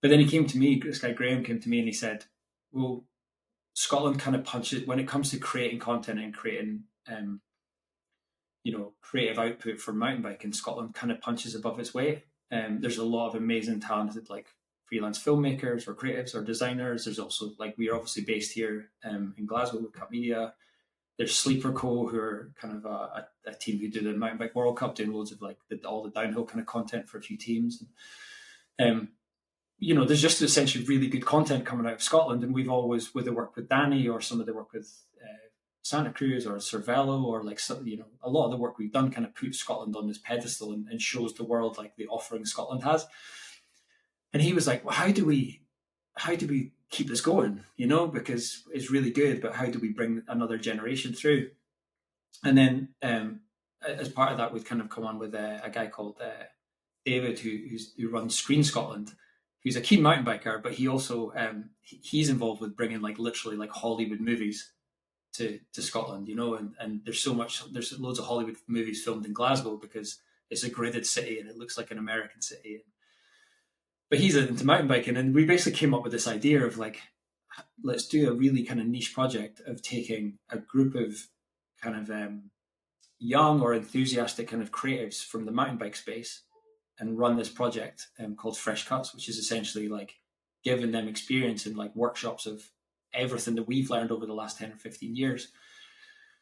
But then he came to me, this guy Graham came to me and he said, "Well, Scotland kind of punches when it comes to creating content and creating creative output for mountain biking. Scotland kind of punches above its weight. There's a lot of amazing, talented like freelance filmmakers or creatives or designers. There's also like we are obviously based here in Glasgow with Cut Media. There's Sleeper Co, who are kind of a team who do the mountain bike World Cup, doing loads of like all the downhill kind of content for a few teams. And, there's just essentially really good content coming out of Scotland, and we've always, with the work with Danny or some of the work with Santa Cruz or Cervelo, or like a lot of the work we've done kind of puts Scotland on this pedestal and shows the world like the offering Scotland has. And he was like, "Well, how do we keep this going? Because it's really good, but how do we bring another generation through?" And then as part of that, we've kind of come on with a guy called David, who runs Screen Scotland, who's a keen mountain biker, but he also he's involved with bringing like literally like Hollywood movies to Scotland, and there's loads of Hollywood movies filmed in Glasgow because it's a gridded city and it looks like an American city. But he's into mountain biking, and we basically came up with this idea of like, let's do a really kind of niche project of taking a group of kind of young or enthusiastic kind of creatives from the mountain bike space and run this project called Fresh Cuts, which is essentially like giving them experience in like workshops of everything that we've learned over the last 10 or 15 years.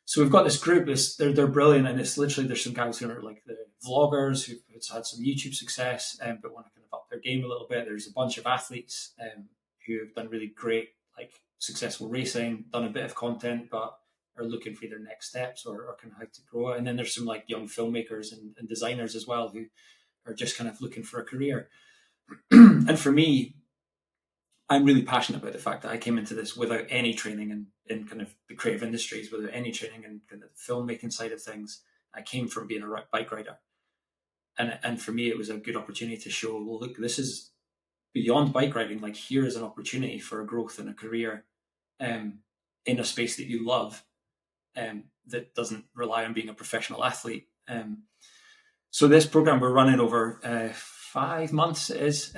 So we've got this group. They're brilliant, and it's literally there's some guys who are like the vloggers who've had some YouTube success, but want to kind of up their game a little bit. There's a bunch of athletes who have done really great, like successful racing, done a bit of content, but are looking for their next steps or kind of how to grow it. And then there's some like young filmmakers and designers as well who are just kind of looking for a career. And for me, I'm really passionate about the fact that I came into this without any training in kind of the creative industries, without any training in kind of the filmmaking side of things. I came from being a bike rider. And for me, it was a good opportunity to show, well, look, this is beyond bike riding. Like, here is an opportunity for a growth in a career in a space that you love, that doesn't rely on being a professional athlete. So this program we're running over 5 months it is,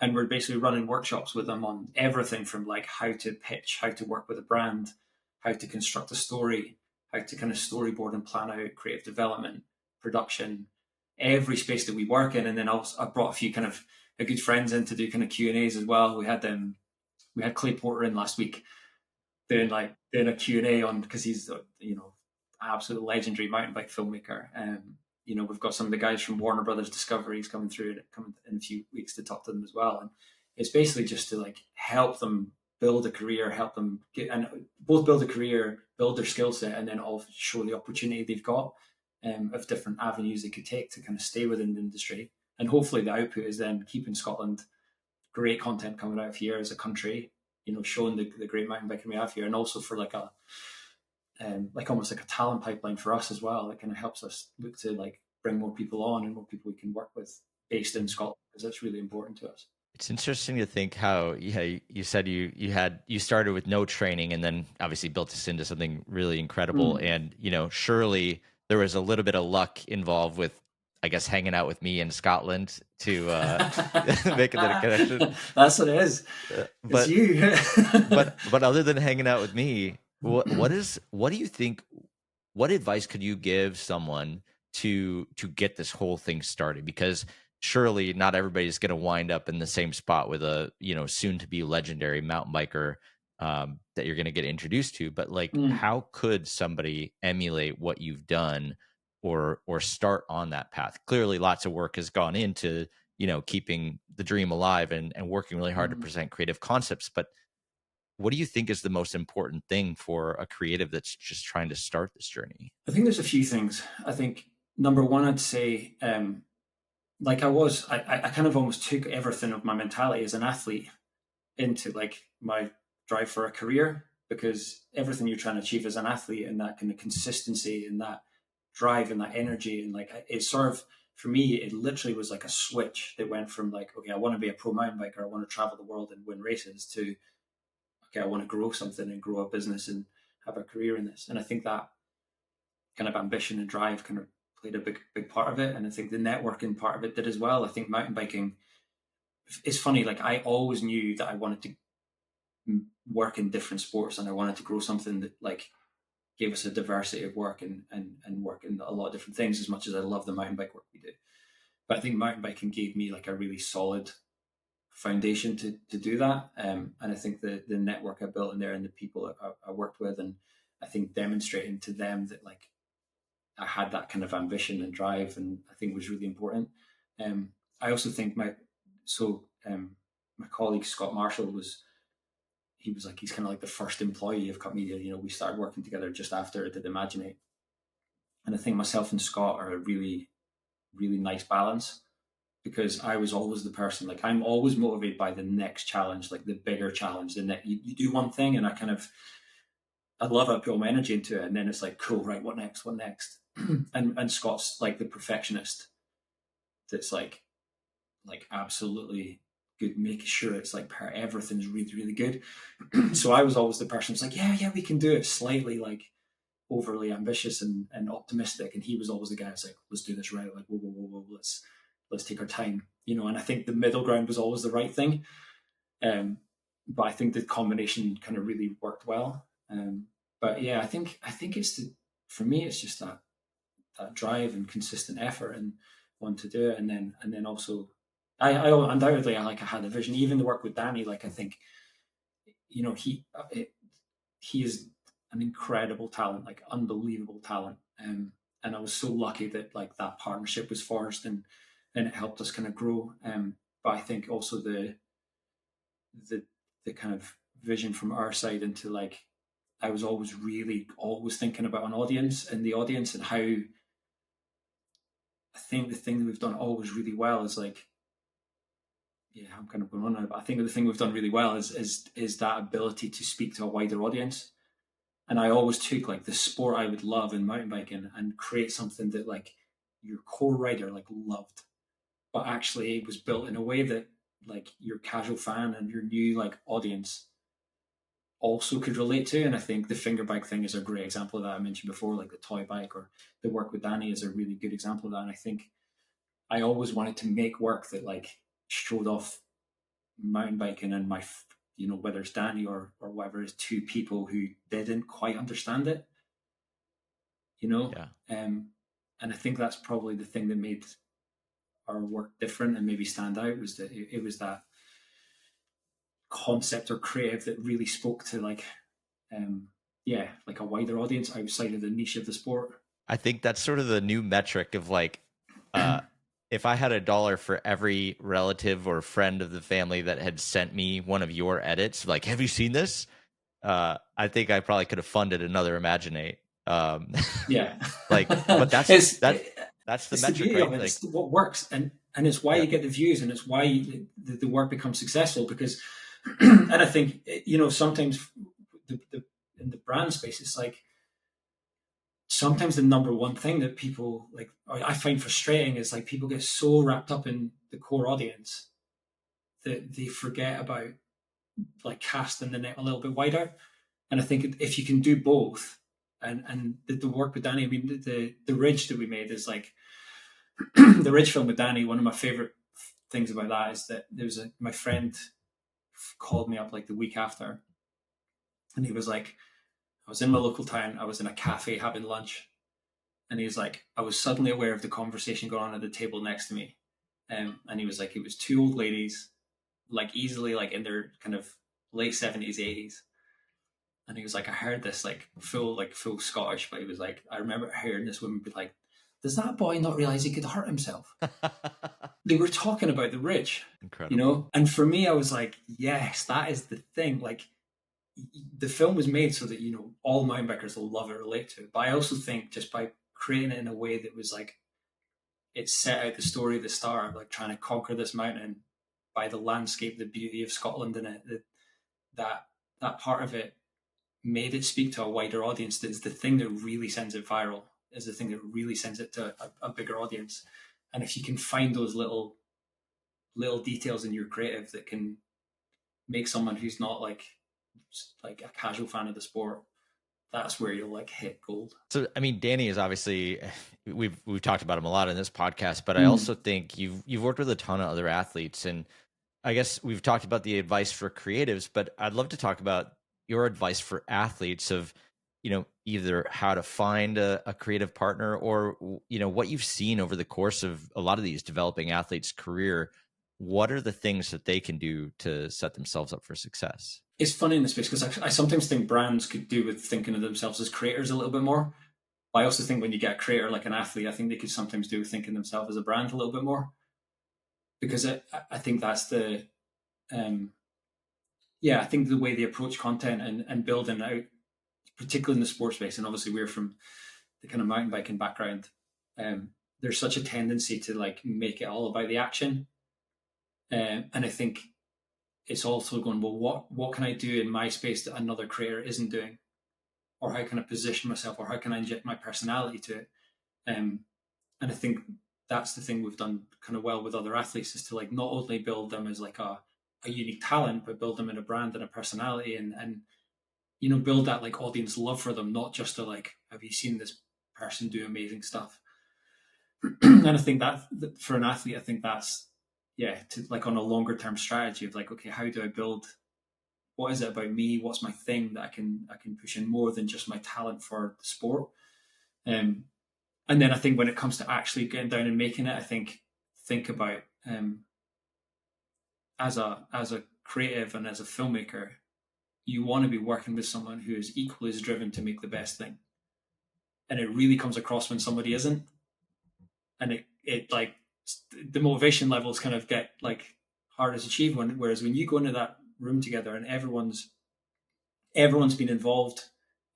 and we're basically running workshops with them on everything from like how to pitch, how to work with a brand, how to construct a story, how to kind of storyboard and plan out creative development, production, every space that we work in. And then I brought a few kind of good friends in to do kind of Q&As as well. We had Clay Porter in last week doing a Q&A on, because he's absolute legendary mountain bike filmmaker. We've got some of the guys from Warner Brothers Discoveries coming through in a few weeks to talk to them as well. And it's basically just to like help them build a career, help them both build a career, build their skill set, and then also show the opportunity they've got of different avenues they could take to kind of stay within the industry. And hopefully the output is then keeping Scotland great content coming out of here as a country, showing the great mountain biking we have here, and also for like almost like a talent pipeline for us as well. That kind of helps us look to like bring more people on and more people we can work with based in Scotland, because that's really important to us. It's interesting to think how you said you started with no training and then obviously built this into something really incredible. And surely there was a little bit of luck involved with, I guess, hanging out with me in Scotland to make that connection. That's what it is. But it's you. but other than hanging out with me, what do you think? What advice could you give someone to get this whole thing started? Because surely not everybody's going to wind up in the same spot with a soon to be legendary mountain biker that you're going to get introduced to. But like, how could somebody emulate what you've done or start on that path? Clearly, lots of work has gone into keeping the dream alive and working really hard to present creative concepts. But what do you think is the most important thing for a creative that's just trying to start this journey? I think there's a few things. I think number one, I'd say, like I kind of almost took everything of my mentality as an athlete into like my drive for a career, because everything you're trying to achieve as an athlete and that kind of consistency and that drive and that energy, and like it sort of, for me, it literally was like a switch that went from like, okay, I want to be a pro mountain biker, I want to travel the world and win races, to okay, I want to grow something and grow a business and have a career in this. And I think that kind of ambition and drive kind of played a big part of it. And I think the networking part of it did as well. I think mountain biking, it's funny, like I always knew that I wanted to work in different sports, and I wanted to grow something that like gave us a diversity of work and work in a lot of different things, as much as I love the mountain bike work we do. But I think mountain biking gave me like a really solid foundation to do that. And I think the network I built in there and the people I worked with, and I think demonstrating to them that like I had that kind of ambition and drive, and I think was really important. I also think my colleague Scott Marshall he's kind of like the first employee of Cut Media. We started working together just after I did Imaginate. And I think myself and Scott are a really, really nice balance, because I was always the person, like I'm always motivated by the next challenge, like the bigger challenge. The next, you do one thing and I love it, I put all my energy into it. And then it's like, cool, right, what next? and Scott's like the perfectionist that's like absolutely good, making sure it's like everything's really, really good. So I was always the person who's like, yeah, we can do it, slightly like overly ambitious and optimistic. And he was always the guy who's like, let's do this right, like whoa, let's take our time, and I think the middle ground was always the right thing. But I think the combination kind of really worked well. But yeah, I think for me, it's just that drive and consistent effort and want to do it. And then also I undoubtedly, I had a vision, even the work with Danny. Like, I think, he is an incredible talent, like unbelievable talent. And I was so lucky that like that partnership was forged, and it helped us kind of grow. But I think also the the kind of vision from our side into like, I was always really always thinking about an audience and the audience, and how I think the thing that we've done always really well is like, yeah, I'm kind of going on now, but I think the thing we've done really well is that ability to speak to a wider audience. And I always took like the sport I would love in mountain biking and create something that like your core rider like loved, but actually it was built in a way that like your casual fan and your new like audience also could relate to. And I think the finger bike thing is a great example of that. I mentioned before, like the toy bike, or the work with Danny is a really good example of that. And I think I always wanted to make work that like showed off mountain biking and my, whether it's Danny or whatever, is two people who didn't quite understand it, you know? Yeah. And I think that's probably the thing that made our work different and maybe stand out, was that it was that concept or creative that really spoke to like, like a wider audience outside of the niche of the sport. I think that's sort of the new metric of like, uh, if I had $1 for every relative or friend of the family that had sent me one of your edits, like, have you seen this? I think I probably could have funded another Imaginate. Yeah, But that's the it's the metric, beauty right? of it. Like, It's what works, and it's why yeah, you get the views, and it's why the work becomes successful. Because, and I think sometimes in the brand space, it's like sometimes the number one thing that people like, or I find frustrating, is like people get so wrapped up in the core audience that they forget about like casting the net a little bit wider. And I think if you can do both, and the work with Danny, I mean, the Ridge that we made is like the Ridge film with Danny. One of my favorite things about that is that my friend called me up like the week after, and he was like, I was in my local town, I was in a cafe having lunch, and he was like, I was suddenly aware of the conversation going on at the table next to me, and he was like, it was two old ladies, like easily like in their kind of late 70s, 80s. And he was like, I heard this like full Scottish, but he was like, I remember hearing this woman be like, does that boy not realize he could hurt himself? They were talking about the Ridge, incredible. And for me, I was like, yes, that is the thing. Like, the film was made so that all mountain bikers will love it, relate to it. But I also think just by creating it in a way that was like, it set out the story at the start of like trying to conquer this mountain by the landscape, the beauty of Scotland in it, that part of it made it speak to a wider audience. That's the thing that really sends it viral, is the thing that really sends it to a bigger audience. And if you can find those little details in your creative that can make someone who's not like a casual fan of the sport, that's where you'll like hit gold. So, I mean, Danny is obviously, we've talked about him a lot in this podcast, but I Mm. also think you've worked with a ton of other athletes, and I guess we've talked about the advice for creatives, but I'd love to talk about your advice for athletes of, either how to find a creative partner, or, what you've seen over the course of a lot of these developing athletes' career. What are the things that they can do to set themselves up for success? It's funny in this space because I sometimes think brands could do with thinking of themselves as creators a little bit more. But I also think when you get a creator like an athlete, I think they could sometimes do with thinking themselves as a brand a little bit more, because I think that's um, I think the way they approach content and building out, particularly in the sports space, and obviously we're from the kind of mountain biking background, there's such a tendency to like make it all about the action, and I think it's also going, well, what can I do in my space that another creator isn't doing, or how can I position myself, or how can I inject my personality to it? And I think that's the thing we've done kind of well with other athletes, is to like not only build them as like a unique talent, but build them in a brand and a personality, and build that like audience love for them, not just to like, have you seen this person do amazing stuff? And I think that for an athlete, I think that's, to like on a longer term strategy of like, okay, how do I build, what is it about me, what's my thing that I can push in more than just my talent for the sport. And then I think when it comes to actually getting down and making it, I think about, as a creative and as a filmmaker, you want to be working with someone who is equally as driven to make the best thing. And it really comes across when somebody isn't. And it like the motivation levels kind of get like harder to achieve whereas when you go into that room together and everyone's been involved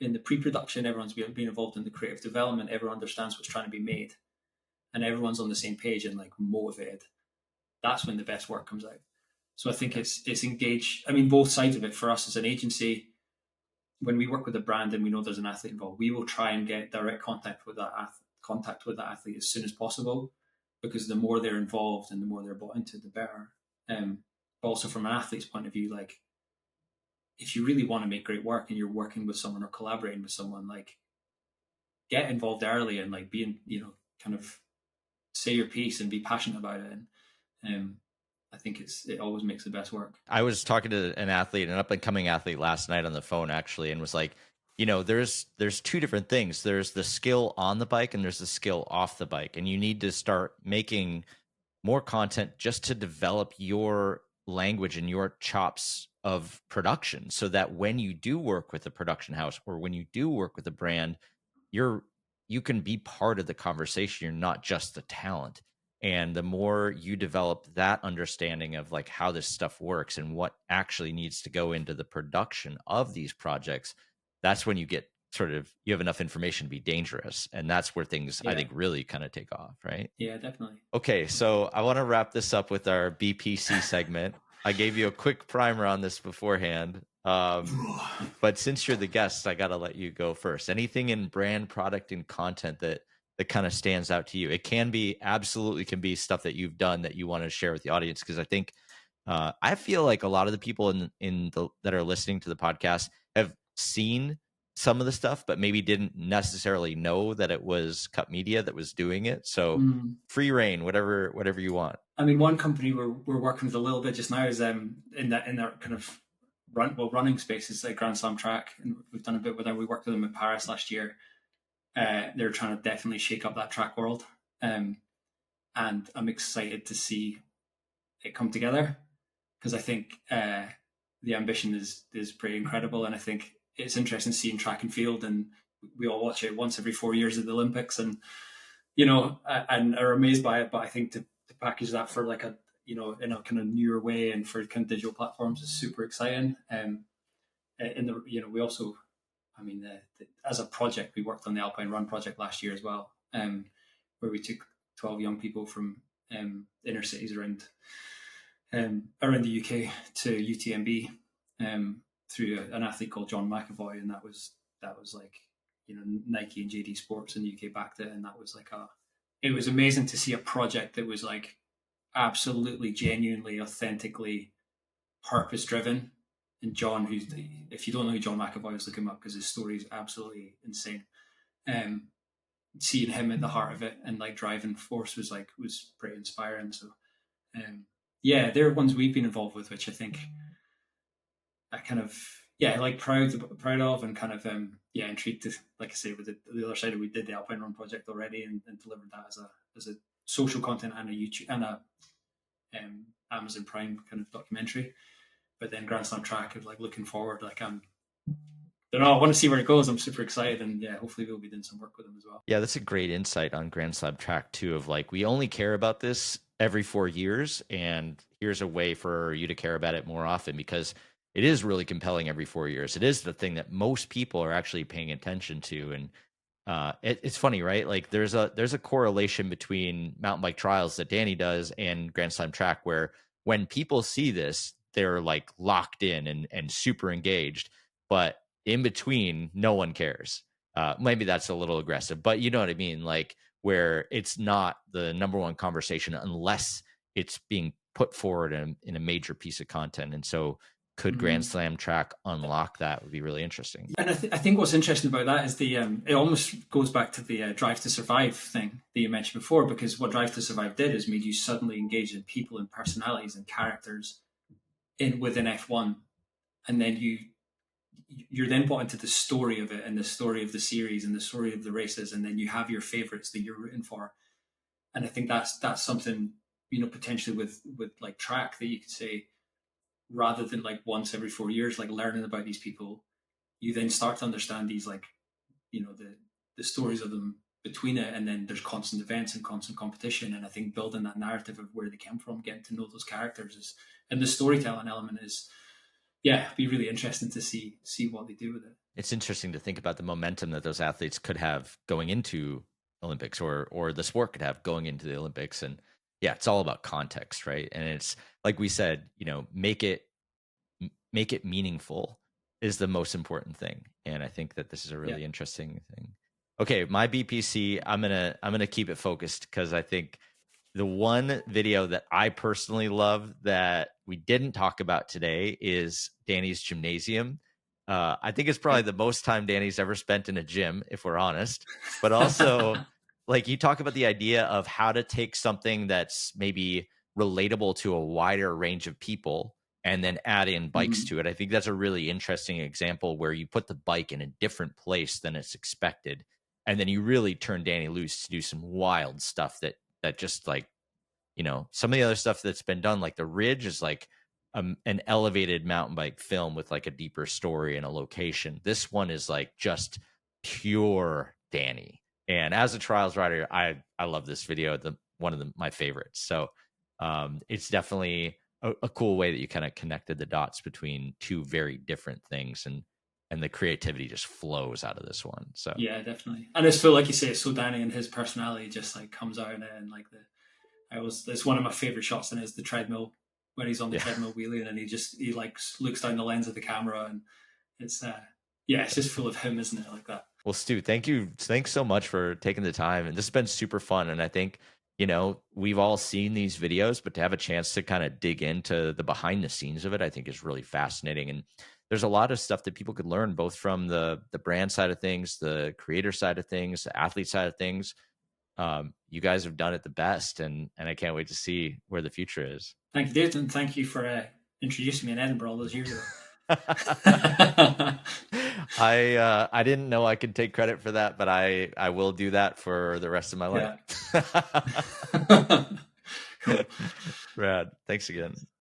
in the pre-production, everyone's been involved in the creative development, everyone understands what's trying to be made, and everyone's on the same page and like motivated, that's when the best work comes out. So I think it's engaged. I mean, both sides of it for us as an agency. When we work with a brand and we know there's an athlete involved, we will try and get direct contact with that athlete as soon as possible, because the more they're involved and the more they're bought into, the better. But also from an athlete's point of view, like if you really want to make great work and you're working with someone or collaborating with someone, like get involved early and like being, kind of say your piece and be passionate about it. And I think it always makes the best work. I was talking to an athlete, an up and coming athlete last night on the phone actually, and was like, there's two different things. There's the skill on the bike and there's the skill off the bike. And you need to start making more content just to develop your language and your chops of production, so that when you do work with a production house or when you do work with a brand, you can be part of the conversation. You're not just the talent. And the more you develop that understanding of like how this stuff works and what actually needs to go into the production of these projects, that's when you get you have enough information to be dangerous. And that's where things, I think, really kind of take off, right? Yeah, definitely. Okay, so I want to wrap this up with our BPC segment. I gave you a quick primer on this beforehand. But since you're the guest, I got to let you go first. Anything in brand, product, and content that kind of stands out to you? It can be stuff that you've done that you want to share with the audience, because I think I feel like a lot of the people that are listening to the podcast have seen some of the stuff, but maybe didn't necessarily know that it was Cut Media that was doing it. So free reign, whatever you want. I mean, one company we're working with a little bit just now is in that kind of running space is like Grand Slam Track, and we've done a bit with them. We worked with them in Paris last year. They're trying to definitely shake up that track world, and I'm excited to see it come together, because I think the ambition is pretty incredible, and I think it's interesting seeing track and field, and we all watch it once every 4 years at the Olympics, and and are amazed by it. But I think to package that for like a in a kind of newer way and for kind of digital platforms is super exciting. We also, I mean, as a project, we worked on the Alpine Run project last year as well, where we took 12 young people from inner cities around the UK to UTMB through an athlete called John McAvoy, and that was like Nike and JD Sports in the UK backed it, and that was like it was amazing to see a project that was like absolutely genuinely authentically purpose driven. And John, if you don't know who John McAvoy is, look him up, because his story is absolutely insane. Seeing him at the heart of it and like driving force was pretty inspiring. So they're ones we've been involved with, which I think I kind of like proud of, and kind of intrigued to, like I say, with the other side, we did the Alpine Run project already and delivered that as a social content and a YouTube and a Amazon Prime kind of documentary. But then Grand Slam Track is like looking forward, like I want to see where it goes. I'm super excited, and hopefully we'll be doing some work with them as well. Yeah, that's a great insight on Grand Slam Track too, of like, we only care about this every 4 years, and here's a way for you to care about it more often, because it is really compelling every 4 years. It is the thing that most people are actually paying attention to. And it's funny, right? Like there's a correlation between mountain bike trials that Danny does and Grand Slam Track, where when people see this, they're like locked in and super engaged, but in between, no one cares. Maybe that's a little aggressive, but you know what I mean? Like where it's not the number one conversation unless it's being put forward in a major piece of content. And so could Grand Slam Track unlock that? Would be really interesting. And I think what's interesting about that is it almost goes back to the Drive to Survive thing that you mentioned before, because what Drive to Survive did is made you suddenly engage in people and personalities and characters within F1, and then you're then brought into the story of it and the story of the series and the story of the races, and then you have your favorites that you're rooting for. And I think that's something potentially with like track that you could say rather than like once every 4 years, like learning about these people, you then start to understand these, like, the stories of them between it, and then there's constant events and constant competition. And I think building that narrative of where they came from, getting to know those characters is, and the storytelling element is, yeah, be really interesting to see what they do with it. It's interesting to think about the momentum that those athletes could have going into Olympics, or the sport could have going into the Olympics. And yeah, it's all about context, right? And it's like we said, make it meaningful is the most important thing. And I think that this is a really interesting thing. Okay, my BPC, I'm gonna keep it focused, because I think the one video that I personally love that we didn't talk about today is Danny's gymnasium. I think it's probably the most time Danny's ever spent in a gym, if we're honest. But also, like, you talk about the idea of how to take something that's maybe relatable to a wider range of people and then add in bikes to it. I think that's a really interesting example where you put the bike in a different place than it's expected. And then you really turn Danny loose to do some wild stuff that just, like, some of the other stuff that's been done, like the Ridge, is like an elevated mountain bike film with like a deeper story and a location. This one is like just pure Danny. And as a trials rider, I love this video. One of my favorites. So it's definitely a cool way that you kind of connected the dots between two very different things, and the creativity just flows out of this one. So yeah, definitely. And it's, like you say, it's so Danny, and his personality just like comes out in it. And like it's one of my favorite shots in it, is the treadmill, when he's on the treadmill wheeling, and he like looks down the lens of the camera, and it's it's just full of him, isn't it? Like that. Well, Stu, thanks so much for taking the time, and this has been super fun. And I think, we've all seen these videos, but to have a chance to kind of dig into the behind the scenes of it, I think is really fascinating. And there's a lot of stuff that people could learn, both from the brand side of things, the creator side of things, the athlete side of things. You guys have done it the best, and I can't wait to see where the future is. Thank you, David, and thank you for introducing me in Edinburgh all those years ago. I didn't know I could take credit for that, but I will do that for the rest of my life. Yeah. Cool. Brad, thanks again.